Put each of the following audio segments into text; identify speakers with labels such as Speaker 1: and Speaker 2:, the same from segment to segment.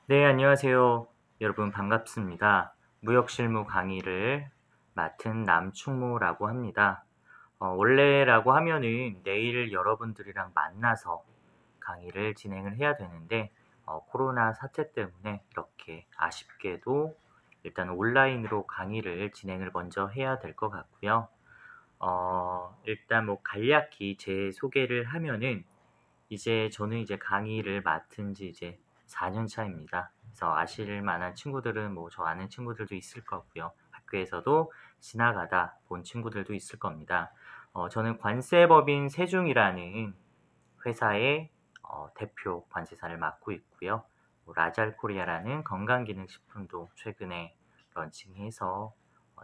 Speaker 1: 네, 안녕하세요. 여러분 반갑습니다. 무역실무 강의를 맡은 남충모라고 합니다. 원래라고 하면은 내일 여러분들이랑 만나서 강의를 진행을 해야 되는데, 코로나 사태 때문에 이렇게 아쉽게도 일단 온라인으로 강의를 진행을 먼저 해야 될 것 같고요. 일단 뭐 간략히 제 소개를 하면은 저는 이제 강의를 맡은 지 이제 4년 차입니다. 그래서 아실 만한 친구들은 뭐 저 아는 친구들도 있을 거고요. 학교에서도 지나가다 본 친구들도 있을 겁니다. 저는 관세법인 세중이라는 회사의 대표 관세사를 맡고 있고요. 뭐 라잘 코리아라는 건강기능식품도 최근에 런칭해서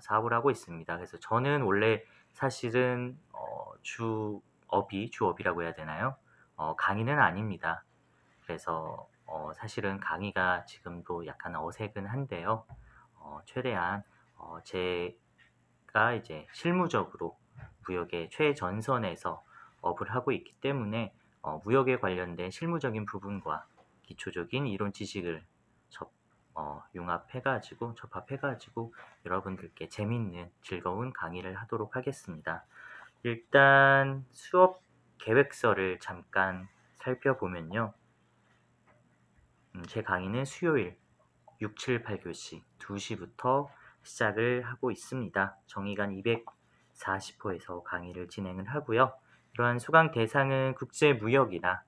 Speaker 1: 사업을 하고 있습니다. 그래서 저는 원래 사실은 주업이라고 해야 되나요? 강의는 아닙니다. 그래서 사실은 강의가 지금도 약간 어색은 한데요. 최대한 제가 이제 실무적으로 무역의 최전선에서 업을 하고 있기 때문에 무역에 관련된 실무적인 부분과 기초적인 이론 지식을 접합해가지고 여러분들께 재밌는 즐거운 강의를 하도록 하겠습니다. 일단 수업 계획서를 잠깐 살펴보면요. 제 강의는 수요일 6, 7, 8교시 2시부터 시작을 하고 있습니다. 정기간 240호에서 강의를 진행을 하고요. 이러한 수강 대상은 국제무역이나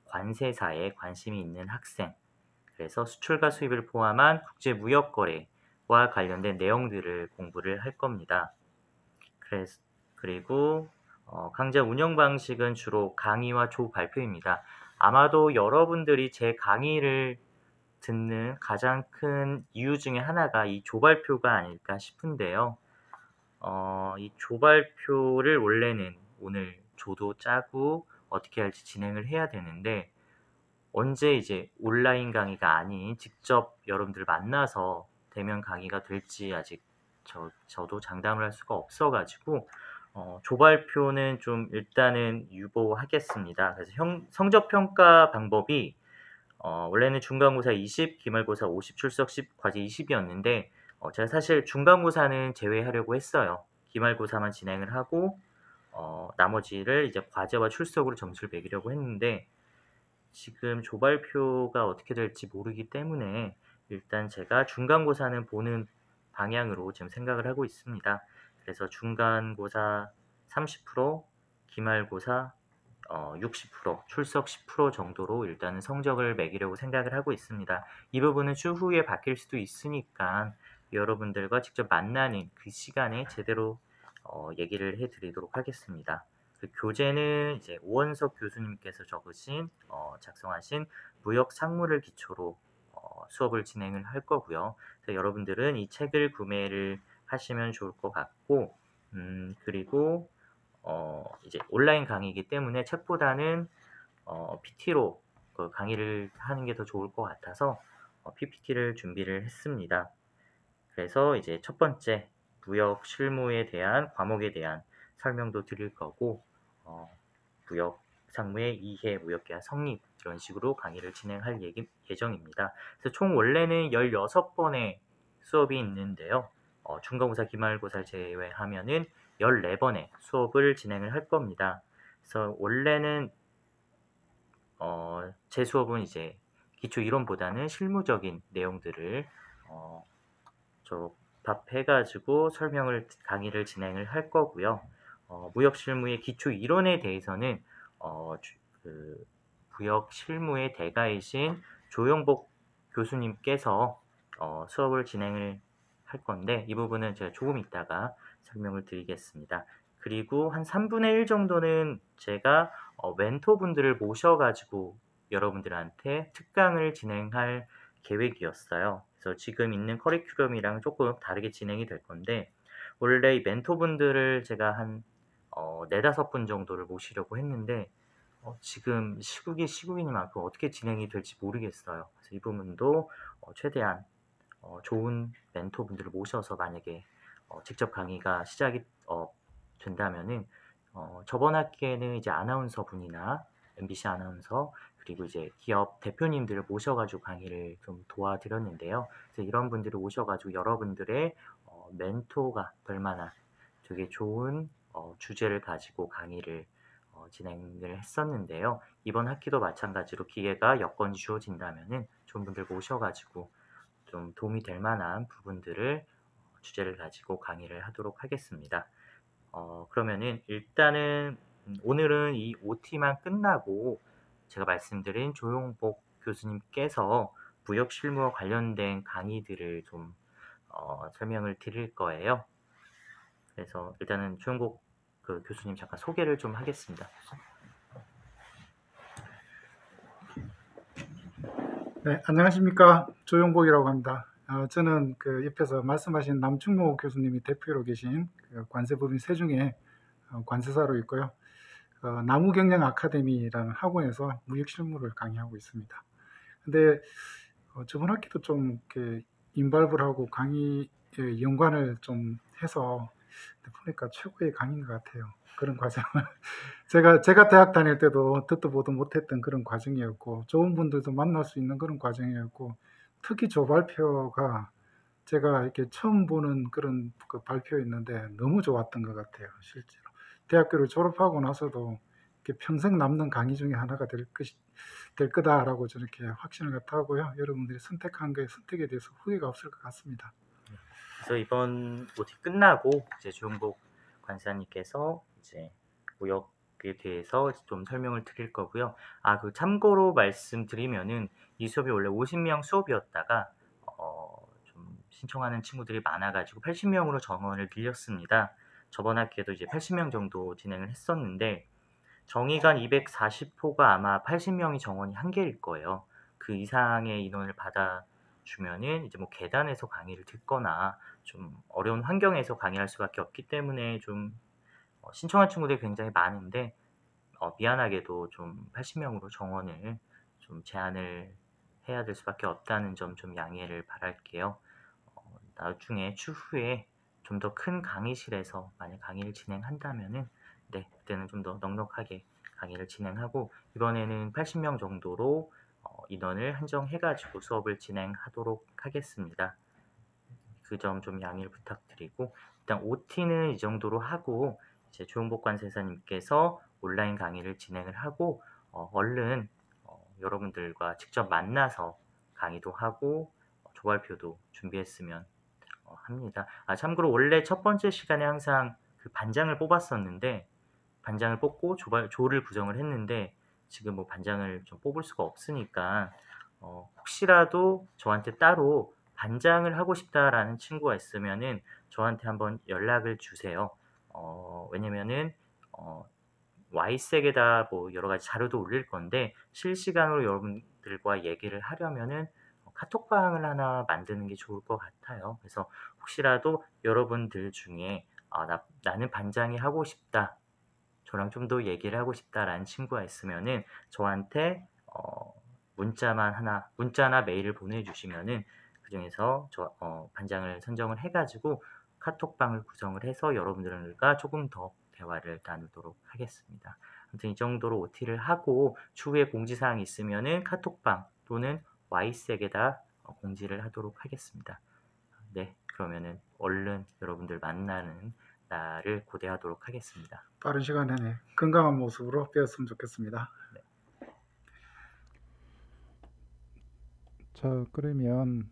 Speaker 1: 관세사에 관심이 있는 학생, 그래서 수출과 수입을 포함한 국제무역거래와 관련된 내용들을 공부를 할 겁니다. 그리고 강좌 운영 방식은 주로 강의와 조발표입니다. 아마도 여러분들이 제 강의를 듣는 가장 큰 이유 중에 하나가 이 조발표가 아닐까 싶은데요. 이 조발표를 원래는 오늘 조도 짜고 어떻게 할지 진행을 해야 되는데, 언제 이제 온라인 강의가 아닌 직접 여러분들 만나서 대면 강의가 될지 아직 저도 장담을 할 수가 없어가지고 조발표는 좀 일단은 유보하겠습니다. 그래서 성적평가 방법이 원래는 중간고사 20, 기말고사 50, 출석 10, 과제 20이었는데 제가 사실 중간고사는 제외하려고 했어요. 기말고사만 진행을 하고 나머지를 이제 과제와 출석으로 점수를 매기려고 했는데, 지금 조발표가 어떻게 될지 모르기 때문에 일단 제가 중간고사는 보는 방향으로 지금 생각을 하고 있습니다. 그래서 중간고사 30%, 기말고사 60%, 출석 10% 정도로 일단은 성적을 매기려고 생각을 하고 있습니다. 이 부분은 추후에 바뀔 수도 있으니까 여러분들과 직접 만나는 그 시간에 제대로 얘기를 해드리도록 하겠습니다. 그 교재는 이제 오원석 교수님께서 작성하신 무역 상무를 기초로 수업을 진행을 할 거고요. 그래서 여러분들은 이 책을 구매를 하시면 좋을 것 같고, 그리고 이제 온라인 강의이기 때문에 책보다는 PT로 그 강의를 하는 게 더 좋을 것 같아서 PPT를 준비를 했습니다. 그래서 이제 첫 번째 무역 실무에 대한 과목에 대한 설명도 드릴 거고, 무역 상무의 이해, 무역계약 성립 이런 식으로 강의를 진행할 예정입니다. 그래서 총 원래는 16번의 수업이 있는데요. 중간고사, 기말고사를 제외하면은 14번의 수업을 진행을 할 겁니다. 그래서 원래는 제 수업은 이제 기초 이론보다는 실무적인 내용들을 접합해가지고 강의를 진행을 할 거고요. 무역 실무의 기초 이론에 대해서는 그 무역 실무의 대가이신 조영복 교수님께서 수업을 진행을 할 건데, 이 부분은 제가 조금 이따가 설명을 드리겠습니다. 그리고 한 3분의 1 정도는 제가 멘토분들을 모셔가지고 여러분들한테 특강을 진행할 계획이었어요. 그래서 지금 있는 커리큘럼이랑 조금 다르게 진행이 될 건데, 원래 이 멘토분들을 제가 한 4-5분 정도를 모시려고 했는데 지금 시국이 시국이니만큼 어떻게 진행이 될지 모르겠어요. 그래서 이 부분도 최대한 좋은 멘토분들을 모셔서 만약에 직접 강의가 시작이 된다면은 저번 학기에는 이제 아나운서 분이나 MBC 아나운서, 그리고 이제 기업 대표님들을 모셔가지고 강의를 좀 도와드렸는데요. 그래서 이런 분들이 오셔가지고 여러분들의 멘토가 될 만한 되게 좋은 주제를 가지고 강의를 진행을 했었는데요. 이번 학기도 마찬가지로 기회가 여건이 주어진다면은 좋은 분들 모셔가지고 좀 도움이 될 만한 부분들을 주제를 가지고 강의를 하도록 하겠습니다. 그러면은 일단은 오늘은 이 OT만 끝나고 제가 말씀드린 조용복 교수님께서 무역 실무와 관련된 강의들을 좀 설명을 드릴 거예요. 그래서 일단은 조용복 그 교수님 잠깐 소개를 좀 하겠습니다.
Speaker 2: 네, 안녕하십니까. 조용복이라고 합니다. 저는 그 옆에서 말씀하신 남충모 교수님이 대표로 계신 그 관세법인 세중에 관세사로 있고요. 나무경영 아카데미라는 학원에서 무역실무를 강의하고 있습니다. 근데 저번 학기도 좀 이렇게 인발부를 하고 강의에 연관을 좀 해서 보니까 최고의 강의인 것 같아요. 그런 과정을 제가 대학 다닐 때도 듣도 보도 못했던 그런 과정이었고 좋은 분들도 만날 수 있는 그런 과정이었고 특히 조발표가 제가 이렇게 처음 보는 그런 그 발표였는데 너무 좋았던 것 같아요. 실제로 대학교를 졸업하고 나서도 이렇게 평생 남는 강의 중에 하나가 될 거다라고 저렇게 확신을 갖다 하고요. 여러분들이 선택한 그 선택에 대해서 후회가 없을 것 같습니다.
Speaker 1: 그래서 이번 OT 끝나고 이제 조용복 관사님께서 이제 무역에 대해서 좀 설명을 드릴 거고요. 그 참고로 말씀드리면은 이 수업이 원래 50명 수업이었다가 좀 신청하는 친구들이 많아가지고 80명으로 정원을 늘렸습니다. 저번 학기에도 이제 80명 정도 진행을 했었는데 정의관 240호가 아마 80명이 정원이 한계일 거예요. 그 이상의 인원을 받아주면은 이제 뭐 계단에서 강의를 듣거나 좀 어려운 환경에서 강의할 수밖에 없기 때문에 좀 신청한 친구들이 굉장히 많은데 미안하게도 좀 80명으로 정원을 좀 제한을 해야 될 수밖에 없다는 점 좀 양해를 바랄게요. 나중에 추후에 좀 더 큰 강의실에서 만약 강의를 진행한다면은 네, 그때는 좀 더 넉넉하게 강의를 진행하고 이번에는 80명 정도로 인원을 한정해가지고 수업을 진행하도록 하겠습니다. 그 점 좀 양해를 부탁드리고 일단 OT는 이 정도로 하고 이제 조용복 관세사님께서 온라인 강의를 진행을 하고 얼른 여러분들과 직접 만나서 강의도 하고 조발표도 준비했으면 합니다. 참고로 원래 첫 번째 시간에 항상 그 반장을 뽑았었는데 반장을 뽑고 조를 구성을 했는데 지금 뭐 반장을 좀 뽑을 수가 없으니까 혹시라도 저한테 따로 반장을 하고 싶다라는 친구가 있으면은 저한테 한번 연락을 주세요. 왜냐면은 Y색에다 뭐 여러 가지 자료도 올릴 건데 실시간으로 여러분들과 얘기를 하려면은 카톡방을 하나 만드는 게 좋을 것 같아요. 그래서 혹시라도 여러분들 중에 나는 반장이 하고 싶다. 저랑 좀 더 얘기를 하고 싶다라는 친구가 있으면은 저한테 문자나 메일을 보내주시면은 그 중에서 반장을 선정을 해가지고 카톡방을 구성을 해서 여러분들과 조금 더 대화를 나누도록 하겠습니다. 아무튼 이 정도로 OT를 하고 추후에 공지사항이 있으면은 카톡방 또는 Y색에다 공지를 하도록 하겠습니다. 네, 그러면은 얼른 여러분들 만나는 날을 고대하도록 하겠습니다.
Speaker 2: 빠른 시간 내에 건강한 모습으로 뵈었으면 좋겠습니다.
Speaker 1: 네.
Speaker 3: 자, 그러면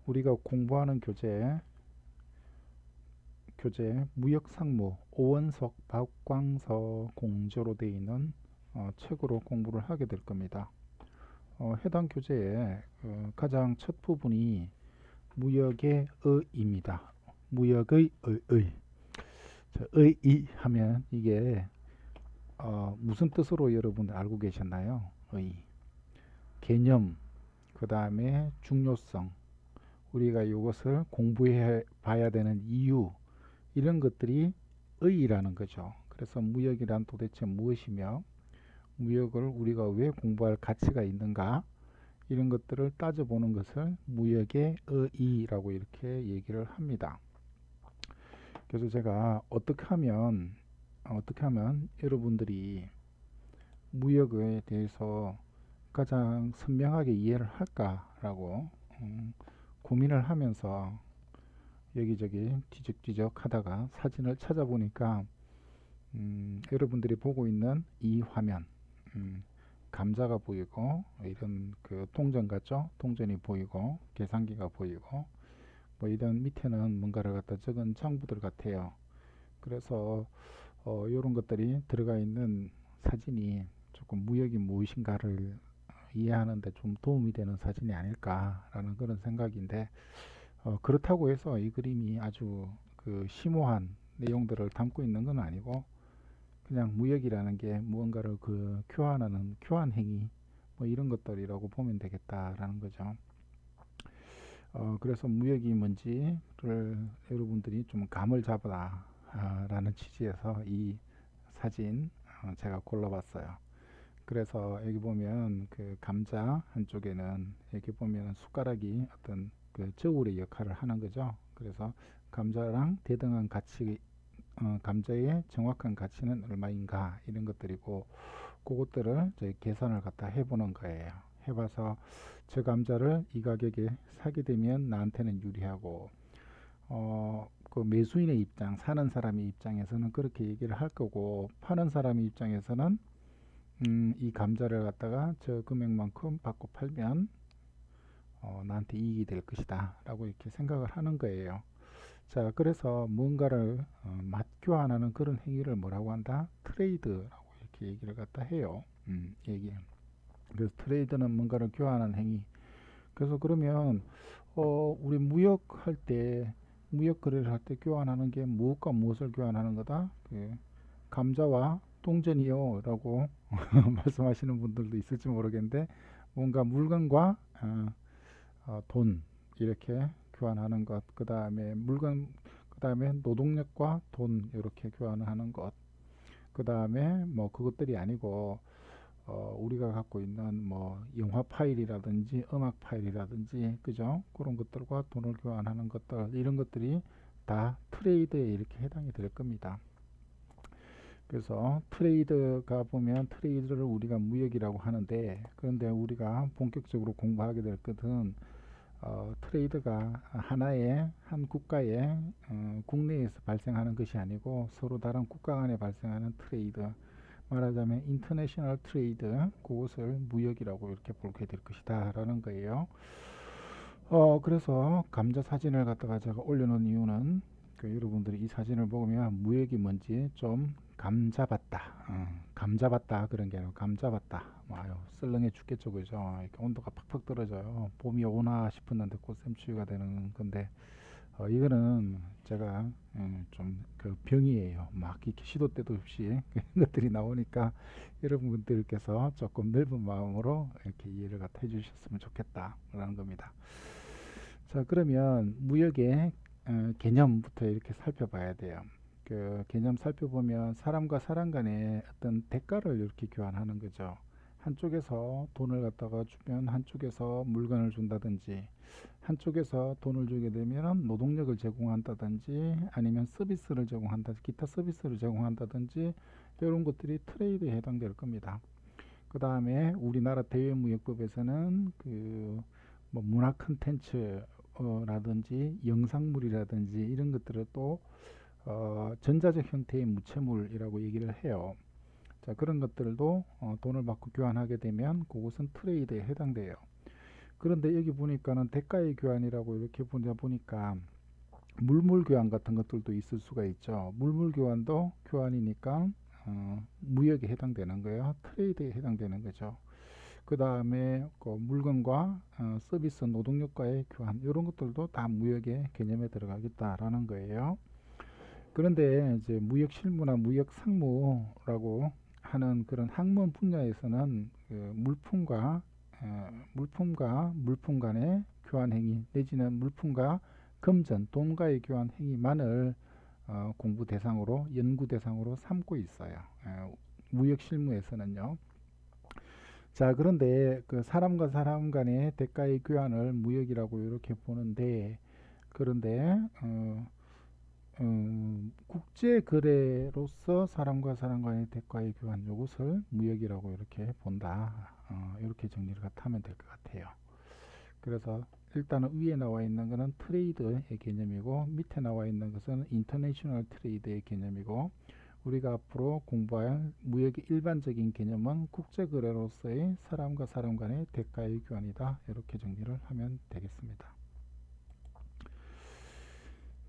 Speaker 3: 우리가 공부하는 교재 무역상무 오원석 박광서 공저로 되어 있는 책으로 공부를 하게 될 겁니다. 해당 교재의 가장 첫 부분이 무역의 의입니다. 무역의 의. 자, 의의 하면 이게 무슨 뜻으로 여러분들 알고 계셨나요? 의. 개념, 그 다음에 중요성, 우리가 이것을 공부해 봐야 되는 이유, 이런 것들이 의의라는 거죠. 그래서 무역이란 도대체 무엇이며 무역을 우리가 왜 공부할 가치가 있는가, 이런 것들을 따져보는 것을 무역의 의의라고 이렇게 얘기를 합니다. 그래서 제가 어떻게 하면 여러분들이 무역에 대해서 가장 선명하게 이해를 할까라고 고민을 하면서 여기저기 뒤적뒤적 하다가 사진을 찾아보니까 여러분들이 보고 있는 이 화면, 감자가 보이고 이런 그 동전 같죠? 동전이 보이고 계산기가 보이고 뭐 이런 밑에는 뭔가를 갖다 적은 장부들 같아요. 그래서 이런 것들이 들어가 있는 사진이 조금 무역이 무엇인가를 이해하는 데 좀 도움이 되는 사진이 아닐까라는 그런 생각인데, 그렇다고 해서 이 그림이 아주 그 심오한 내용들을 담고 있는 건 아니고 그냥 무역이라는 게 무언가를 그 교환하는 교환 행위 뭐 이런 것들이라고 보면 되겠다라는 거죠. 그래서 무역이 뭔지를 여러분들이 좀 감을 잡아라 라는 취지에서 이 사진 제가 골라봤어요. 그래서 여기 보면 그 감자 한쪽에는 여기 보면 숟가락이 어떤 그 저울의 역할을 하는 거죠. 그래서 감자랑 대등한 가치, 감자의 정확한 가치는 얼마인가 이런 것들이고, 그것들을 저희 계산을 갖다 해보는 거예요. 해봐서 저 감자를 이 가격에 사게 되면 나한테는 유리하고, 그 매수인의 입장, 사는 사람의 입장에서는 그렇게 얘기를 할 거고, 파는 사람의 입장에서는 이 감자를 갖다가 저 금액만큼 받고 팔면 나한테 이익이 될 것이다 라고 이렇게 생각을 하는 거예요. 자, 그래서 뭔가를 맞교환하는 그런 행위를 뭐라고 한다? 트레이드라고 이렇게 얘기를 갖다 해요. 그래서 트레이드는 뭔가를 교환하는 행위. 그래서 그러면 우리 무역할 때, 무역 거래를 할 때 교환하는 게 무엇과 무엇을 교환하는 거다? 그 감자와 동전이요 라고 말씀하시는 분들도 있을지 모르겠는데, 뭔가 물건과 돈 이렇게 교환하는 것, 그 다음에 물건, 그 다음에 노동력과 돈 이렇게 교환하는 것, 그 다음에 뭐 그것들이 아니고 우리가 갖고 있는 뭐 영화 파일이라든지 음악 파일이라든지 그죠? 그런 것들과 돈을 교환하는 것들, 이런 것들이 다 트레이드에 이렇게 해당이 될 겁니다. 그래서 트레이드가 보면 트레이드를 우리가 무역이라고 하는데, 그런데 우리가 본격적으로 공부하게 될 것은 트레이드가 하나의 한 국가의 국내에서 발생하는 것이 아니고 서로 다른 국가 간에 발생하는 트레이드, 말하자면 인터내셔널 트레이드, 그것을 무역이라고 이렇게 보게 될 것이다 라는 거예요. 그래서 감자 사진을 갖다가 제가 올려놓은 이유는 여러분들이 이 사진을 보면 무역이 뭔지 좀 감잡았다, 감잡았다 그런 게 아니고 감잡았다. 아유, 썰렁해 죽겠죠, 그죠? 이렇게 온도가 팍팍 떨어져요. 봄이 오나 싶었는데 꽃샘추위가 되는 건데, 이거는 제가 좀 그 병이에요. 막 이렇게 시도 때도 없이 그런 것들이 나오니까 여러분들께서 조금 넓은 마음으로 이렇게 이해를 갖다 해주셨으면 좋겠다라는 겁니다. 자, 그러면 무역의 개념부터 이렇게 살펴봐야 돼요. 그 개념 살펴보면 사람과 사람 간의 어떤 대가를 이렇게 교환하는 거죠. 한쪽에서 돈을 갖다가 주면 한쪽에서 물건을 준다든지, 한쪽에서 돈을 주게 되면 노동력을 제공한다든지 아니면 서비스를 제공한다, 기타 서비스를 제공한다든지 이런 것들이 트레이드에 해당될 겁니다. 그 다음에 우리나라 대외무역법에서는 그 뭐 문화 콘텐츠 라든지 영상물이라든지 이런 것들을 또 전자적 형태의 무채물이라고 얘기를 해요. 자, 그런 것들도 돈을 받고 교환하게 되면 그것은 트레이드에 해당돼요. 그런데 여기 보니까는 대가의 교환이라고 이렇게 보니까 물물 교환 같은 것들도 있을 수가 있죠. 물물 교환도 교환이니까 무역에 해당되는 거예요. 트레이드에 해당되는 거죠. 그 다음에 그 물건과 서비스 노동력과의 교환, 이런 것들도 다 무역의 개념에 들어가겠다라는 거예요. 그런데 이제 무역 실무나 무역 상무라고 하는 그런 학문 분야에서는 그 물품과 물품 간의 교환 행위 내지는 물품과 금전, 돈과의 교환 행위만을 공부 대상으로, 연구 대상으로 삼고 있어요. 무역 실무에서는요. 자, 그런데 그 사람과 사람 간의 대가의 교환을 무역이라고 이렇게 보는데, 그런데 국제 거래로서 사람과 사람 간의 대가의 교환, 이것을 무역이라고 이렇게 본다. 이렇게 정리를 하면 될 것 같아요. 그래서 일단은 위에 나와 있는 것은 트레이드의 개념이고, 밑에 나와 있는 것은 인터내셔널 트레이드의 개념이고, 우리가 앞으로 공부할 무역의 일반적인 개념은 국제 거래로서의 사람과 사람 간의 대가의 교환이다. 이렇게 정리를 하면 되겠습니다.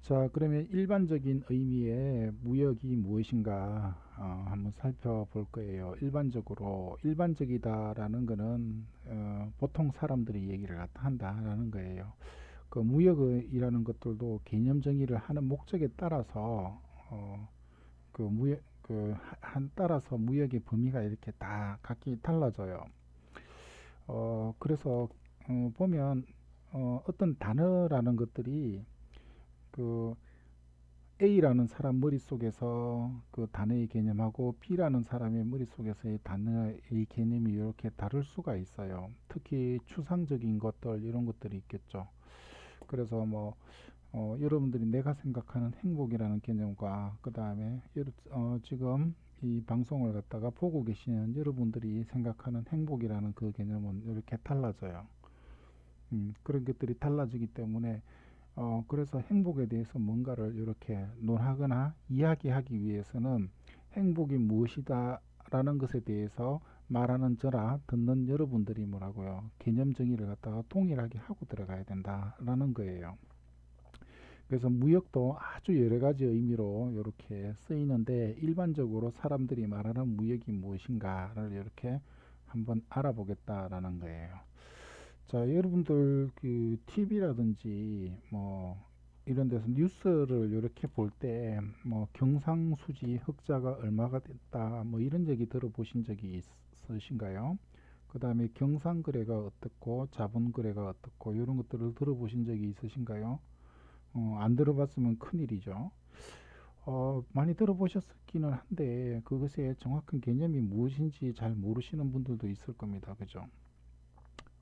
Speaker 3: 자, 그러면 일반적인 의미의 무역이 무엇인가 한번 살펴볼 거예요. 일반적으로 일반적이다라는 것은 보통 사람들이 얘기를 갖다 한다라는 거예요. 그 무역이라는 것들도 개념 정의를 하는 목적에 따라서 그 무역 따라서 무역의 범위가 이렇게 다 각기 달라져요. 그래서 보면 어떤 단어라는 것들이 그 A라는 사람 머릿속에서 그 단어의 개념하고 B라는 사람의 머릿속에서의 단어의 개념이 이렇게 다를 수가 있어요. 특히 추상적인 것들, 이런 것들이 있겠죠. 그래서 뭐 여러분들이 내가 생각하는 행복이라는 개념과 그 다음에 지금 이 방송을 갖다가 보고 계시는 여러분들이 생각하는 행복이라는 그 개념은 이렇게 달라져요. 그런 것들이 달라지기 때문에 그래서 행복에 대해서 뭔가를 이렇게 논하거나 이야기하기 위해서는 행복이 무엇이다 라는 것에 대해서 말하는 저라 듣는 여러분들이 뭐라고요, 개념 정의를 갖다가 동일하게 하고 들어가야 된다라는 거예요. 그래서 무역도 아주 여러 가지 의미로 이렇게 쓰이는데, 일반적으로 사람들이 말하는 무역이 무엇인가를 이렇게 한번 알아보겠다라는 거예요. 자, 여러분들 그 TV라든지 뭐 이런 데서 뉴스를 이렇게 볼 때 뭐 경상수지 흑자가 얼마가 됐다 뭐 이런 얘기 들어보신 적이 있으신가요? 그 다음에 경상거래가 어떻고 자본거래가 어떻고 이런 것들을 들어보신 적이 있으신가요? 안 들어봤으면 큰일이죠. 많이 들어보셨기는 한데 그것의 정확한 개념이 무엇인지 잘 모르시는 분들도 있을 겁니다. 그죠?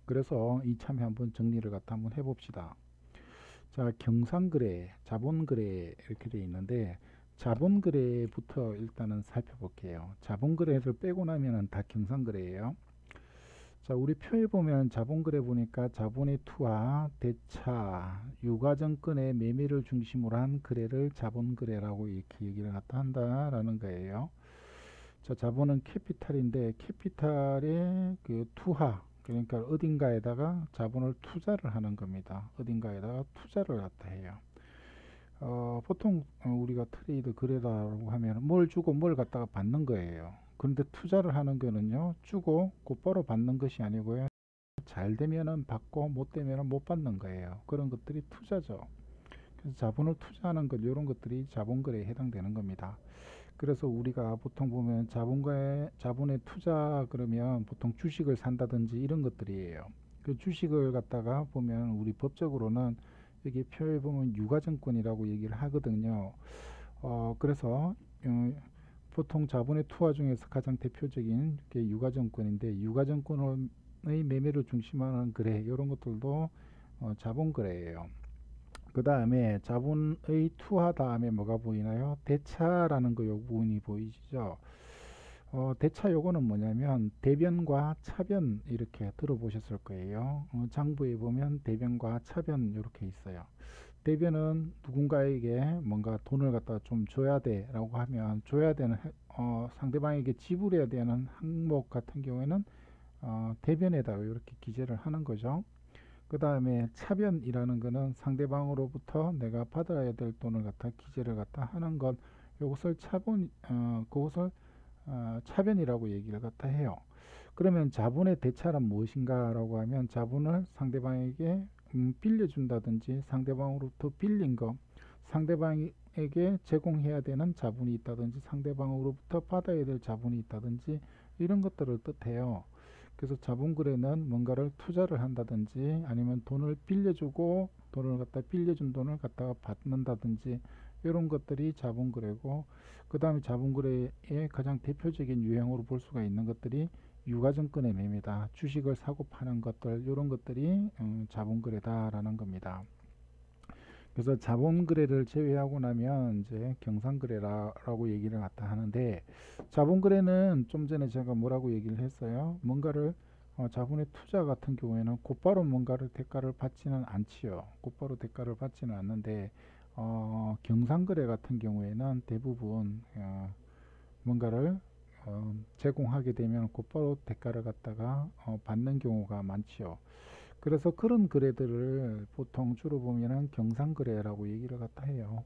Speaker 3: 그래서 이참에 한번 정리를 갖다 한번 해봅시다. 자, 경상거래, 자본거래 이렇게 되어 있는데, 자본거래부터 일단은 살펴볼게요. 자본거래를 빼고 나면은 다 경상거래예요. 자, 우리 표에 보면 자본거래 보니까 자본의 투하, 대차, 유가증권의 매매를 중심으로 한 거래를 자본거래라고 이렇게 얘기를 갖다 한다라는 거예요. 자, 자본은 캐피탈인데 캐피탈의 그 투하, 그러니까 어딘가에다가 자본을 투자를 하는 겁니다. 어딘가에다가 투자를 갖다 해요. 보통 우리가 트레이드 거래라고 하면 뭘 주고 뭘 갖다가 받는 거예요. 그런데 투자를 하는 거는요, 주고 곧바로 받는 것이 아니고요, 잘 되면은 받고 못 되면은 못 받는 거예요. 그런 것들이 투자죠. 그래서 자본을 투자하는 것, 이런 것들이 자본거래에 해당되는 겁니다. 그래서 우리가 보통 보면 자본의 투자 그러면 보통 주식을 산다든지 이런 것들이에요. 그 주식을 갖다가 보면 우리 법적으로는 여기 표에 보면 유가증권이라고 얘기를 하거든요. 그래서 보통 자본의 투하 중에서 가장 대표적인 게 유가증권인데, 유가증권의 매매를 중심하는 거래, 이런 것들도 자본거래예요. 그 다음에 자본의 투하 다음에 뭐가 보이나요? 대차라는 거, 요 부분이 보이시죠? 대차 요거는 뭐냐면 대변과 차변 이렇게 들어보셨을 거예요. 장부에 보면 대변과 차변 이렇게 있어요. 대변은 누군가에게 뭔가 돈을 갖다 좀 줘야 돼 라고 하면 줘야 되는 상대방에게 지불해야 되는 항목 같은 경우에는 대변에다가 이렇게 기재를 하는 거죠. 그 다음에 차변이라는 거는 상대방으로부터 내가 받아야 될 돈을 갖다 기재를 갖다 하는 것, 이것을 그것을 차변이라고 얘기를 갖다 해요. 그러면 자본의 대차란 무엇인가라고 하면, 자본을 상대방에게 빌려준다든지 상대방으로부터 빌린 거, 상대방에게 제공해야 되는 자본이 있다든지 상대방으로부터 받아야 될 자본이 있다든지 이런 것들을 뜻해요. 그래서 자본거래는 뭔가를 투자를 한다든지 아니면 돈을 빌려주고 돈을 갖다 빌려준 돈을 갖다가 받는다든지 이런 것들이 자본거래고, 그 다음에 자본거래의 가장 대표적인 유형으로 볼 수가 있는 것들이 유가증권의 매매다. 주식을 사고 파는 것들, 이런 것들이 자본거래다라는 겁니다. 그래서 자본거래를 제외하고 나면 이제 경상거래라고 얘기를 갖다 하는데, 자본거래는 좀 전에 제가 뭐라고 얘기를 했어요. 뭔가를 자본의 투자 같은 경우에는 곧바로 뭔가를 대가를 받지는 않지요. 곧바로 대가를 받지는 않는데, 경상거래 같은 경우에는 대부분 뭔가를 제공하게 되면 곧바로 대가를 갖다가 받는 경우가 많지요. 그래서 그런 거래들을 보통 주로 보면은 경상거래라고 얘기를 갖다 해요.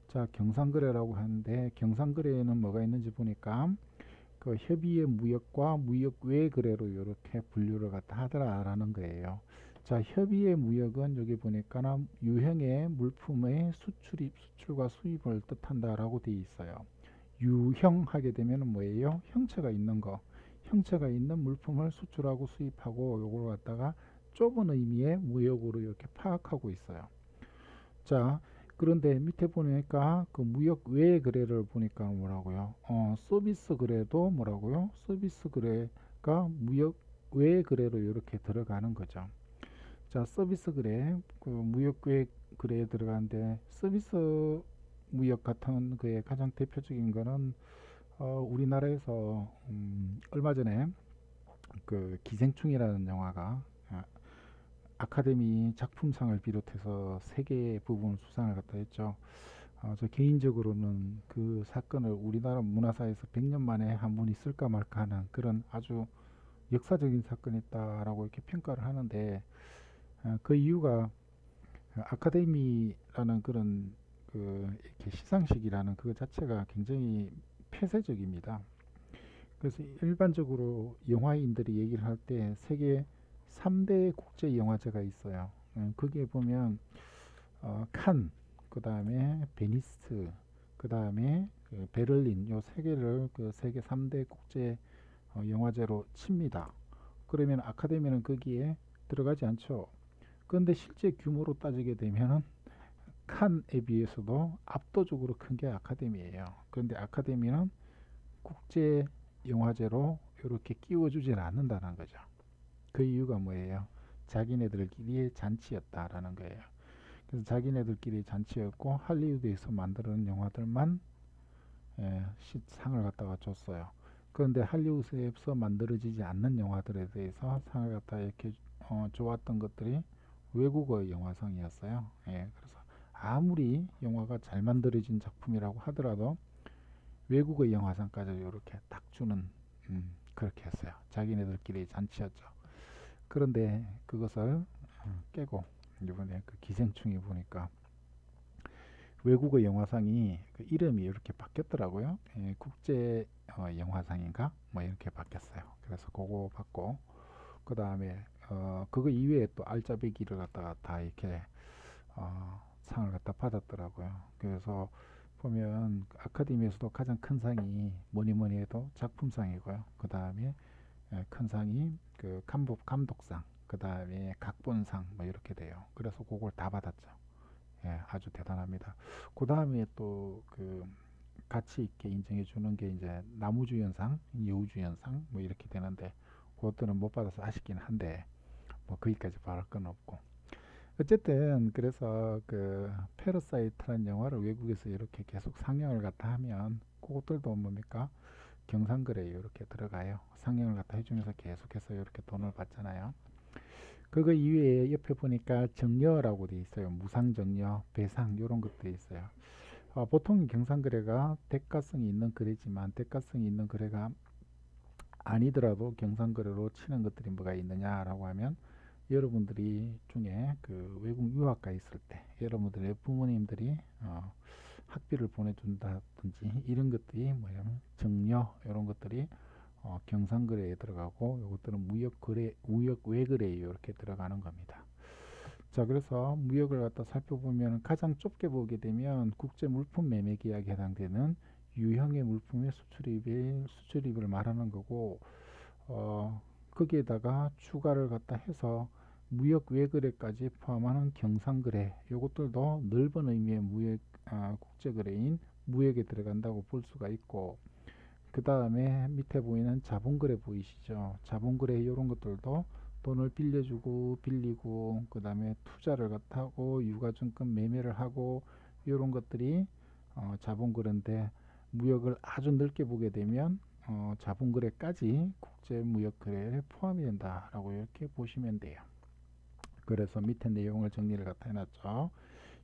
Speaker 3: 자, 경상거래라고 하는데, 경상거래에는 뭐가 있는지 보니까 그 협의의 무역과 무역 외 거래로 이렇게 분류를 갖다 하더라라는 거예요. 자, 협의의 무역은 여기 보니까 유형의 물품의 수출과 수입을 뜻한다라고 되어 있어요. 유형 하게 되면 뭐예요? 형체가 있는 거. 형체가 있는 물품을 수출하고 수입하고 요걸 갖다가 좁은 의미의 무역으로 이렇게 파악하고 있어요. 자, 그런데 밑에 보니까 그 무역 외 거래를 보니까 뭐라고요? 서비스 거래도 뭐라고요? 서비스 거래가 무역 외 거래로 이렇게 들어가는 거죠. 자, 서비스 거래, 그 무역 외 거래에 들어가는데, 서비스 무역 같은 거에 가장 대표적인 거는 우리나라에서 얼마 전에 그 기생충이라는 영화가 아카데미 작품상을 비롯해서 세 개의 부분 수상을 갖다 했죠. 저 개인적으로는 그 사건을 우리나라 문화사에서 100년 만에 한 번 있을까 말까 하는 그런 아주 역사적인 사건이다라고 이렇게 평가를 하는데, 그 이유가 아카데미라는 그런 그 이렇게 시상식이라는 그 자체가 굉장히 폐쇄적입니다. 그래서 일반적으로 영화인들이 얘기를 할 때 세계 3대 국제 영화제가 있어요. 거기에 보면 칸, 그 다음에 베니스, 그 다음에 그 베를린, 요 세 개를 그 세계 3대 국제 영화제로 칩니다. 그러면 아카데미는 거기에 들어가지 않죠. 그런데 실제 규모로 따지게 되면 칸에 비해서도 압도적으로 큰 게 아카데미예요. 그런데 아카데미는 국제 영화제로 이렇게 끼워주질 않는다는 거죠. 그 이유가 뭐예요? 자기네들끼리의 잔치였다라는 거예요. 그래서 자기네들끼리 잔치였고 할리우드에서 만드는 영화들만 상을 갖다가 줬어요. 그런데 할리우드에서 만들어지지 않는 영화들에 대해서 상을 갖다 이렇게 좋았던 것들이 외국어 영화상이었어요. 그래서 아무리 영화가 잘 만들어진 작품이라고 하더라도 외국어 영화상까지 이렇게 딱 주는 그렇게 했어요. 자기네들끼리 잔치였죠. 그런데 그것을 깨고 이번에 그 기생충이 보니까 외국어 영화상이 그 이름이 이렇게 바뀌었더라고요. 국제 영화상인가 뭐 이렇게 바뀌었어요. 그래서 그거 받고 그 다음에 그거 이외에 또 알짜배기를 갖다가 다 이렇게 상을 갖다 받았더라고요. 그래서 보면 아카데미에서도 가장 큰 상이 뭐니 뭐니 해도 작품상이고요. 그 다음에 큰 상이 그 감독상, 그 다음에 각본상 뭐 이렇게 돼요. 그래서 그걸 다 받았죠. 아주 대단합니다. 그 다음에 또 그 가치 있게 인정해 주는 게 이제 나무주연상, 여우주연상 뭐 이렇게 되는데 그것들은 못 받아서 아쉽긴 한데 뭐 거기까지 바랄 건 없고. 어쨌든 그래서 그 패러사이트라는 영화를 외국에서 이렇게 계속 상영을 갖다 하면 그것들도 뭡니까? 경상거래에 이렇게 들어가요. 상영을 갖다 해주면서 계속해서 이렇게 돈을 받잖아요. 그거 이외에 옆에 보니까 정려라고 돼 있어요. 무상정려, 배상 이런 것도 있어요. 보통 경상거래가 대가성이 있는 거래지만 대가성이 있는 거래가 아니더라도 경상거래로 치는 것들이 뭐가 있느냐라고 하면 여러분들이 중에 그 외국 유학가 있을 때 여러분들의 부모님들이 학비를 보내준다든지 이런 것들이 뭐냐면 정려 이런 것들이 경상거래에 들어가고 이것들은 무역거래, 무역 외거래에 이렇게 들어가는 겁니다. 자, 그래서 무역을 갖다 살펴보면 가장 좁게 보게 되면 국제 물품 매매 계약에 해당되는 유형의 물품의 수출입을 말하는 거고, 거기에다가 추가를 갖다 해서 무역 외거래까지 포함하는 경상거래, 이것들도 넓은 의미의 무역, 국제거래인 무역에 들어간다고 볼 수가 있고, 그 다음에 밑에 보이는 자본거래 보이시죠? 자본거래 이런 것들도 돈을 빌려주고 빌리고 그 다음에 투자를 갖다 하고 유가증권 매매를 하고 이런 것들이 자본거래인데, 무역을 아주 넓게 보게 되면 자본거래까지 국제무역거래에 포함이 된다라고 이렇게 보시면 돼요. 그래서 밑에 내용을 정리를 갖다 해놨죠.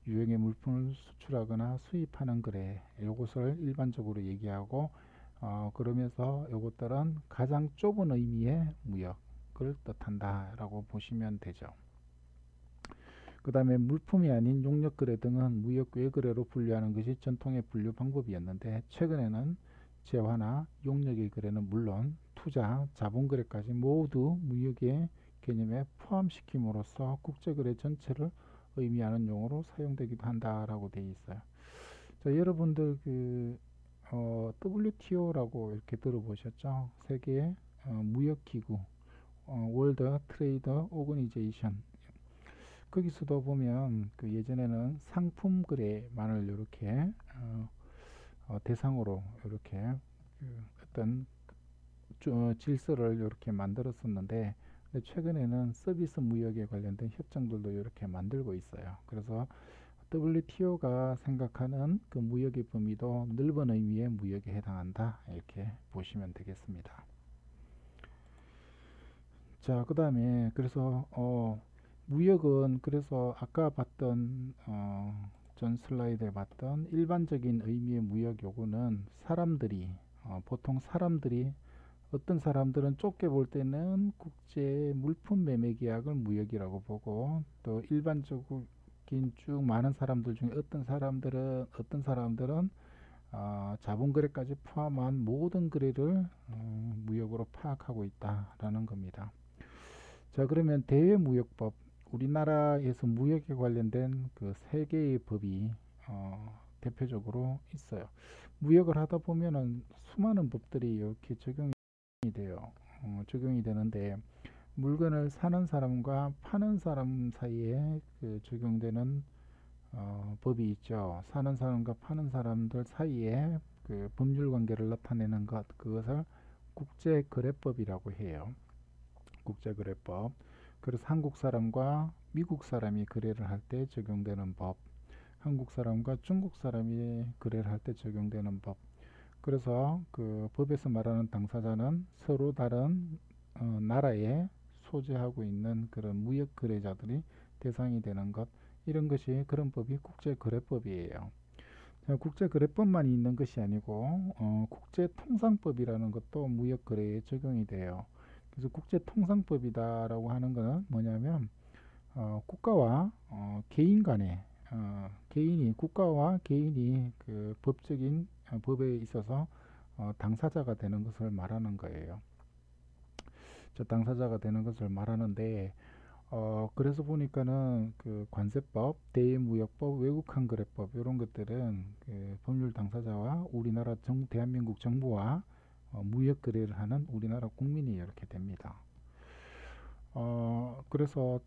Speaker 3: 유형의 물품을 수출하거나 수입하는 거래, 이것을 일반적으로 얘기하고, 그러면서 이것들은 가장 좁은 의미의 무역을 뜻한다라고 보시면 되죠. 그 다음에 물품이 아닌 용역거래 등은 무역 외거래로 분류하는 것이 전통의 분류 방법이었는데, 최근에는 재화나 용역의 거래는 물론 투자, 자본거래까지 모두 무역의 개념에 포함시킴으로써 국제거래 전체를 의미하는 용어로 사용되기도 한다라고 되어 있어요. 자, 여러분들 WTO라고 이렇게 들어보셨죠? 세계 무역기구, 월드 트레이드 오거니제이션. 거기서도 보면 예전에는 상품 거래만을 이렇게 대상으로 이렇게 어떤 질서를 이렇게 만들었었는데, 최근에는 서비스 무역에 관련된 협정들도 이렇게 만들고 있어요. 그래서 WTO가 생각하는 그 무역의 범위도 넓은 의미의 무역에 해당한다, 이렇게 보시면 되겠습니다. 자, 그 다음에 그래서 무역은, 그래서 아까 봤던 전 슬라이드에 봤던 일반적인 의미의 무역 요구는 사람들이 보통 사람들이, 어떤 사람들은 좁게 볼 때는 국제 물품 매매 계약을 무역이라고 보고, 또 일반적인 쭉 많은 사람들 중에 어떤 사람들은 자본거래까지 포함한 모든 거래를 무역으로 파악하고 있다라는 겁니다. 자, 그러면 대외무역법, 우리나라에서 무역에 관련된 그 세 개의 법이 대표적으로 있어요. 무역을 하다 보면은 수많은 법들이 이렇게 적용이 되는데, 물건을 사는 사람과 파는 사람 사이에 적용되는 법이 있죠. 사는 사람과 파는 사람들 사이에 그 법률 관계를 나타내는 것, 그것을 국제거래법이라고 해요. 국제거래법. 그래서 한국 사람과 미국 사람이 거래를 할 때 적용되는 법, 한국 사람과 중국 사람이 거래를 할 때 적용되는 법. 그래서 그 법에서 말하는 당사자는 서로 다른 나라에 소재하고 있는 그런 무역 거래자들이 대상이 되는 것, 이런 것이, 그런 법이 국제거래법이에요. 국제거래법만 있는 것이 아니고 국제통상법이라는 것도 무역거래에 적용이 돼요. 그래서 국제통상법이다라고 하는 것은 뭐냐면 국가와 개인 간에 국가와 개인이 그 법적인 법에 있어서 당사자가 되는 것을 말하는 거예요. 저 당사자가 되는 것을 말하는데, 그래서 보니까는 그 관세법, 대외무역법, 외국환거래법, 이런 것들은 그 법률 당사자와 우리나라 대한민국 정부와 무역 거래를 하는 우리나라 국민이 이렇게 됩니다. 그래서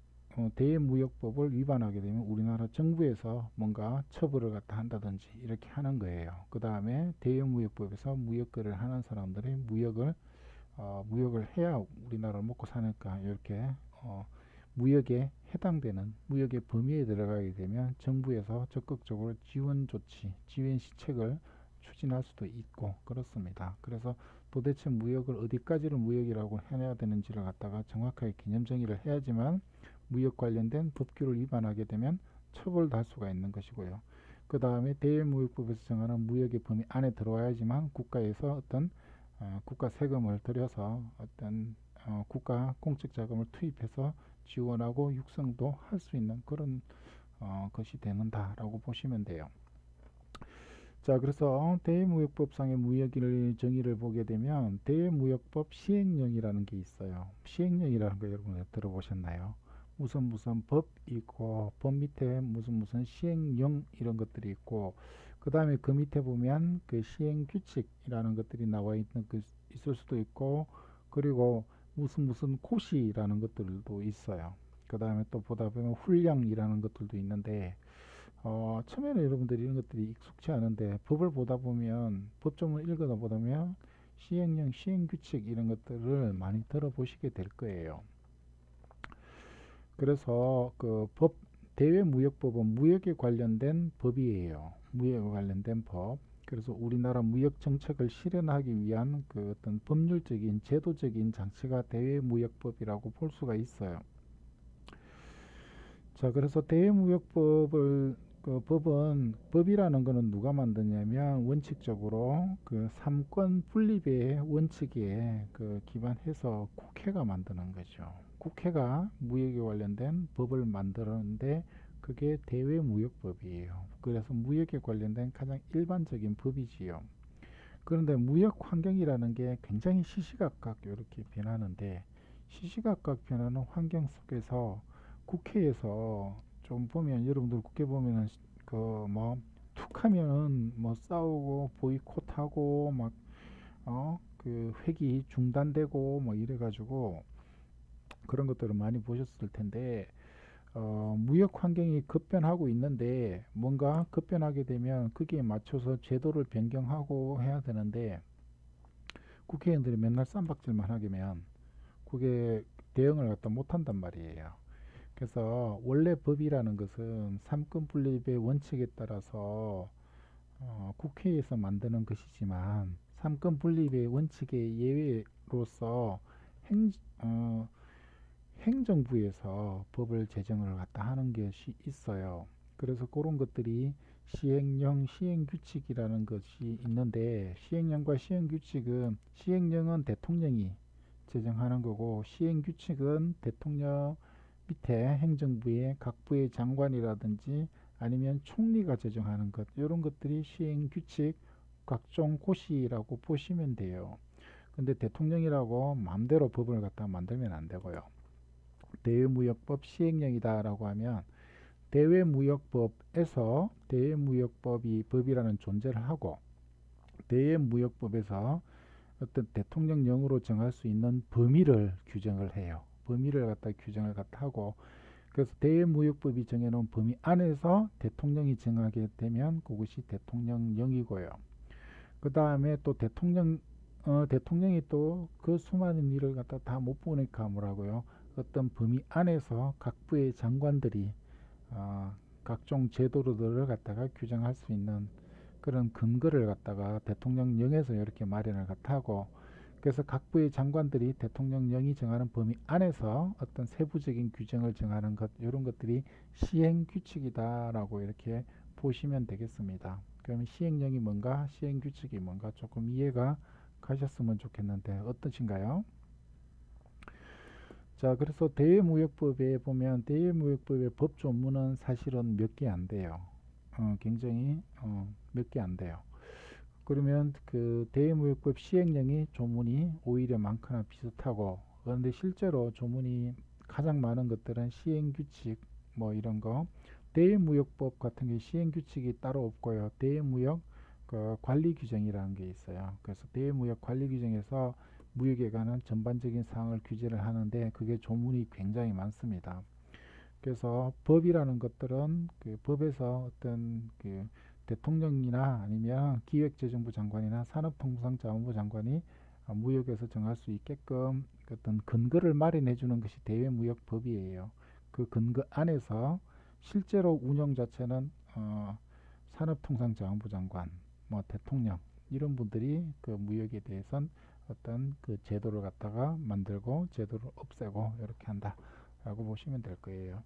Speaker 3: 대외무역법을 위반하게 되면 우리나라 정부에서 뭔가 처벌을 갖다 한다든지 이렇게 하는 거예요. 그 다음에 대외무역법에서 무역 거래를 하는 사람들이 무역을 해야 우리나라를 먹고 사니까, 이렇게 무역에 해당되는 무역의 범위에 들어가게 되면 정부에서 적극적으로 지원 조치, 지원 시책을 추진할 수도 있고 그렇습니다. 그래서 도대체 무역을 어디까지를 무역이라고 해야 되는지를 갖다가 정확하게 개념 정의를 해야지만 무역 관련된 법규를 위반하게 되면 처벌도 할 수가 있는 것이고요. 그 다음에 대외무역법에서 정하는 무역의 범위 안에 들어와야지만 국가에서 어떤 국가 세금을 들여서 어떤 국가 공적 자금을 투입해서 지원하고 육성도 할 수 있는 그런 것이 되는다라고 보시면 돼요. 자, 그래서 대외무역법상의 무역의 정의를 보게 되면 대외무역법 시행령이라는 게 있어요. 시행령이라는 거 여러분 들어보셨나요? 무슨 법 있고, 법 밑에 무슨 시행령 이런 것들이 있고, 그 다음에 그 밑에 보면 그 시행규칙이라는 것들이 나와 있는 있을 수도 있고, 그리고 무슨 고시라는 것들도 있어요. 그 다음에 또 보다 보면 훈령이라는 것들도 있는데, 처음에는 여러분들이 이런 것들이 익숙치 않은데, 법을 보다 보면, 법조문을 읽어다 보면 시행령, 시행규칙 이런 것들을 많이 들어보시게 될 거예요. 그래서 그 대외무역법은 무역에 관련된 법이에요. 무역에 관련된 법. 그래서 우리나라 무역 정책을 실현하기 위한 그 어떤 법률적인 제도적인 장치가 대외무역법이라고 볼 수가 있어요. 자, 그래서 대외무역법을 그 법이라는 거는 누가 만드냐면 원칙적으로 그 삼권 분립의 원칙에 그 기반해서 국회가 만드는 거죠. 국회가 무역에 관련된 법을 만드는데 그게 대외무역법이에요. 그래서 무역에 관련된 가장 일반적인 법이지요. 그런데 무역 환경이라는 게 굉장히 시시각각 이렇게 변하는데 시시각각 변하는 환경 속에서 국회에서 좀 보면 여러분들 국회 보면은 그 뭐 툭하면은 뭐 싸우고 보이콧하고 막 그 회기 중단되고 뭐 이래가지고 그런 것들을 많이 보셨을 텐데 무역 환경이 급변하고 있는데 뭔가 급변하게 되면 거기에 맞춰서 제도를 변경하고 해야 되는데 국회의원들이 맨날 쌈박질만 하게면 그게 대응을 갖다 못한단 말이에요. 그래서 원래 법이라는 것은 삼권 분립의 원칙에 따라서 국회에서 만드는 것이지만 삼권 분립의 원칙의 예외로서 행, 어, 행정부에서 법을 제정을 갖다 하는 것이 있어요. 그래서 그런 것들이 시행령, 시행규칙이라는 것이 있는데 시행령과 시행규칙은 시행령은 대통령이 제정하는 거고 시행규칙은 대통령 밑에 행정부의 각부의 장관이라든지 아니면 총리가 제정하는 것 이런 것들이 시행규칙 각종 고시라고 보시면 돼요. 근데 대통령이라고 마음대로 법을 갖다 만들면 안 되고요. 대외무역법 시행령이다라고 하면 대외무역법에서 대외무역법이 법이라는 존재를 하고 대외무역법에서 어떤 대통령령으로 정할 수 있는 범위를 규정을 해요. 범위를 갖다 규정을 갖다 하고 그래서 대외무역법이 정해놓은 범위 안에서 대통령이 정하게 되면 그것이 대통령령이고요. 그 다음에 또 대통령이 또 그 수많은 일을 갖다 다 못 보니까 뭐라고요? 어떤 범위 안에서 각부의 장관들이 각종 제도들을 갖다가 규정할 수 있는 그런 근거를 갖다가 대통령령에서 이렇게 마련을 갖다 하고 그래서 각부의 장관들이 대통령령이 정하는 범위 안에서 어떤 세부적인 규정을 정하는 것 이런 것들이 시행규칙이다라고 이렇게 보시면 되겠습니다. 그러면 시행령이 뭔가 시행규칙이 뭔가 조금 이해가 가셨으면 좋겠는데 어떠신가요? 자, 그래서 대외무역법에 보면 대외무역법의 법조문은 사실은 몇 개 안 돼요. 굉장히 몇 개 안 돼요. 그러면 그 대외무역법 시행령이 조문이 오히려 많거나 비슷하고 그런데 실제로 조문이 가장 많은 것들은 시행규칙 뭐 이런 거 대외무역법 같은 게 시행규칙이 따로 없고요. 대외무역 그 관리규정이라는 게 있어요. 그래서 대외무역 관리규정에서 무역에 관한 전반적인 사항을 규제를 하는데 그게 조문이 굉장히 많습니다. 그래서 법이라는 것들은 그 법에서 어떤 그 대통령이나 아니면 기획재정부 장관이나 산업통상자원부 장관이 무역에서 정할 수 있게끔 어떤 근거를 마련해 주는 것이 대외무역법이에요. 그 근거 안에서 실제로 운영 자체는 산업통상자원부 장관, 뭐 대통령 이런 분들이 그 무역에 대해서는 어떤 그 제도를 갖다가 만들고 제도를 없애고 이렇게 한다라고 보시면 될 거예요.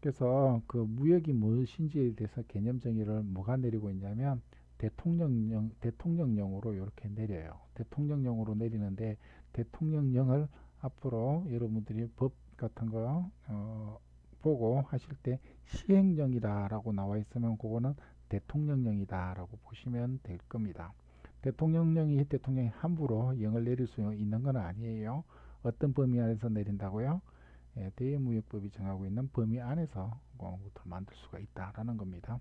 Speaker 3: 그래서 그 무역이 무엇인지에 대해서 개념 정의를 뭐가 내리고 있냐면 대통령령으로 이렇게 내려요. 대통령령으로 내리는데 대통령령을 앞으로 여러분들이 법 같은 거 보고 하실 때 시행령이다라고 나와 있으면 그거는 대통령령이다라고 보시면 될 겁니다. 대통령이 함부로 영을 내릴 수 있는 건 아니에요. 어떤 범위 안에서 내린다고요? 대외무역법이 정하고 있는 범위 안에서 그것부터 만들 수가 있다라는 겁니다.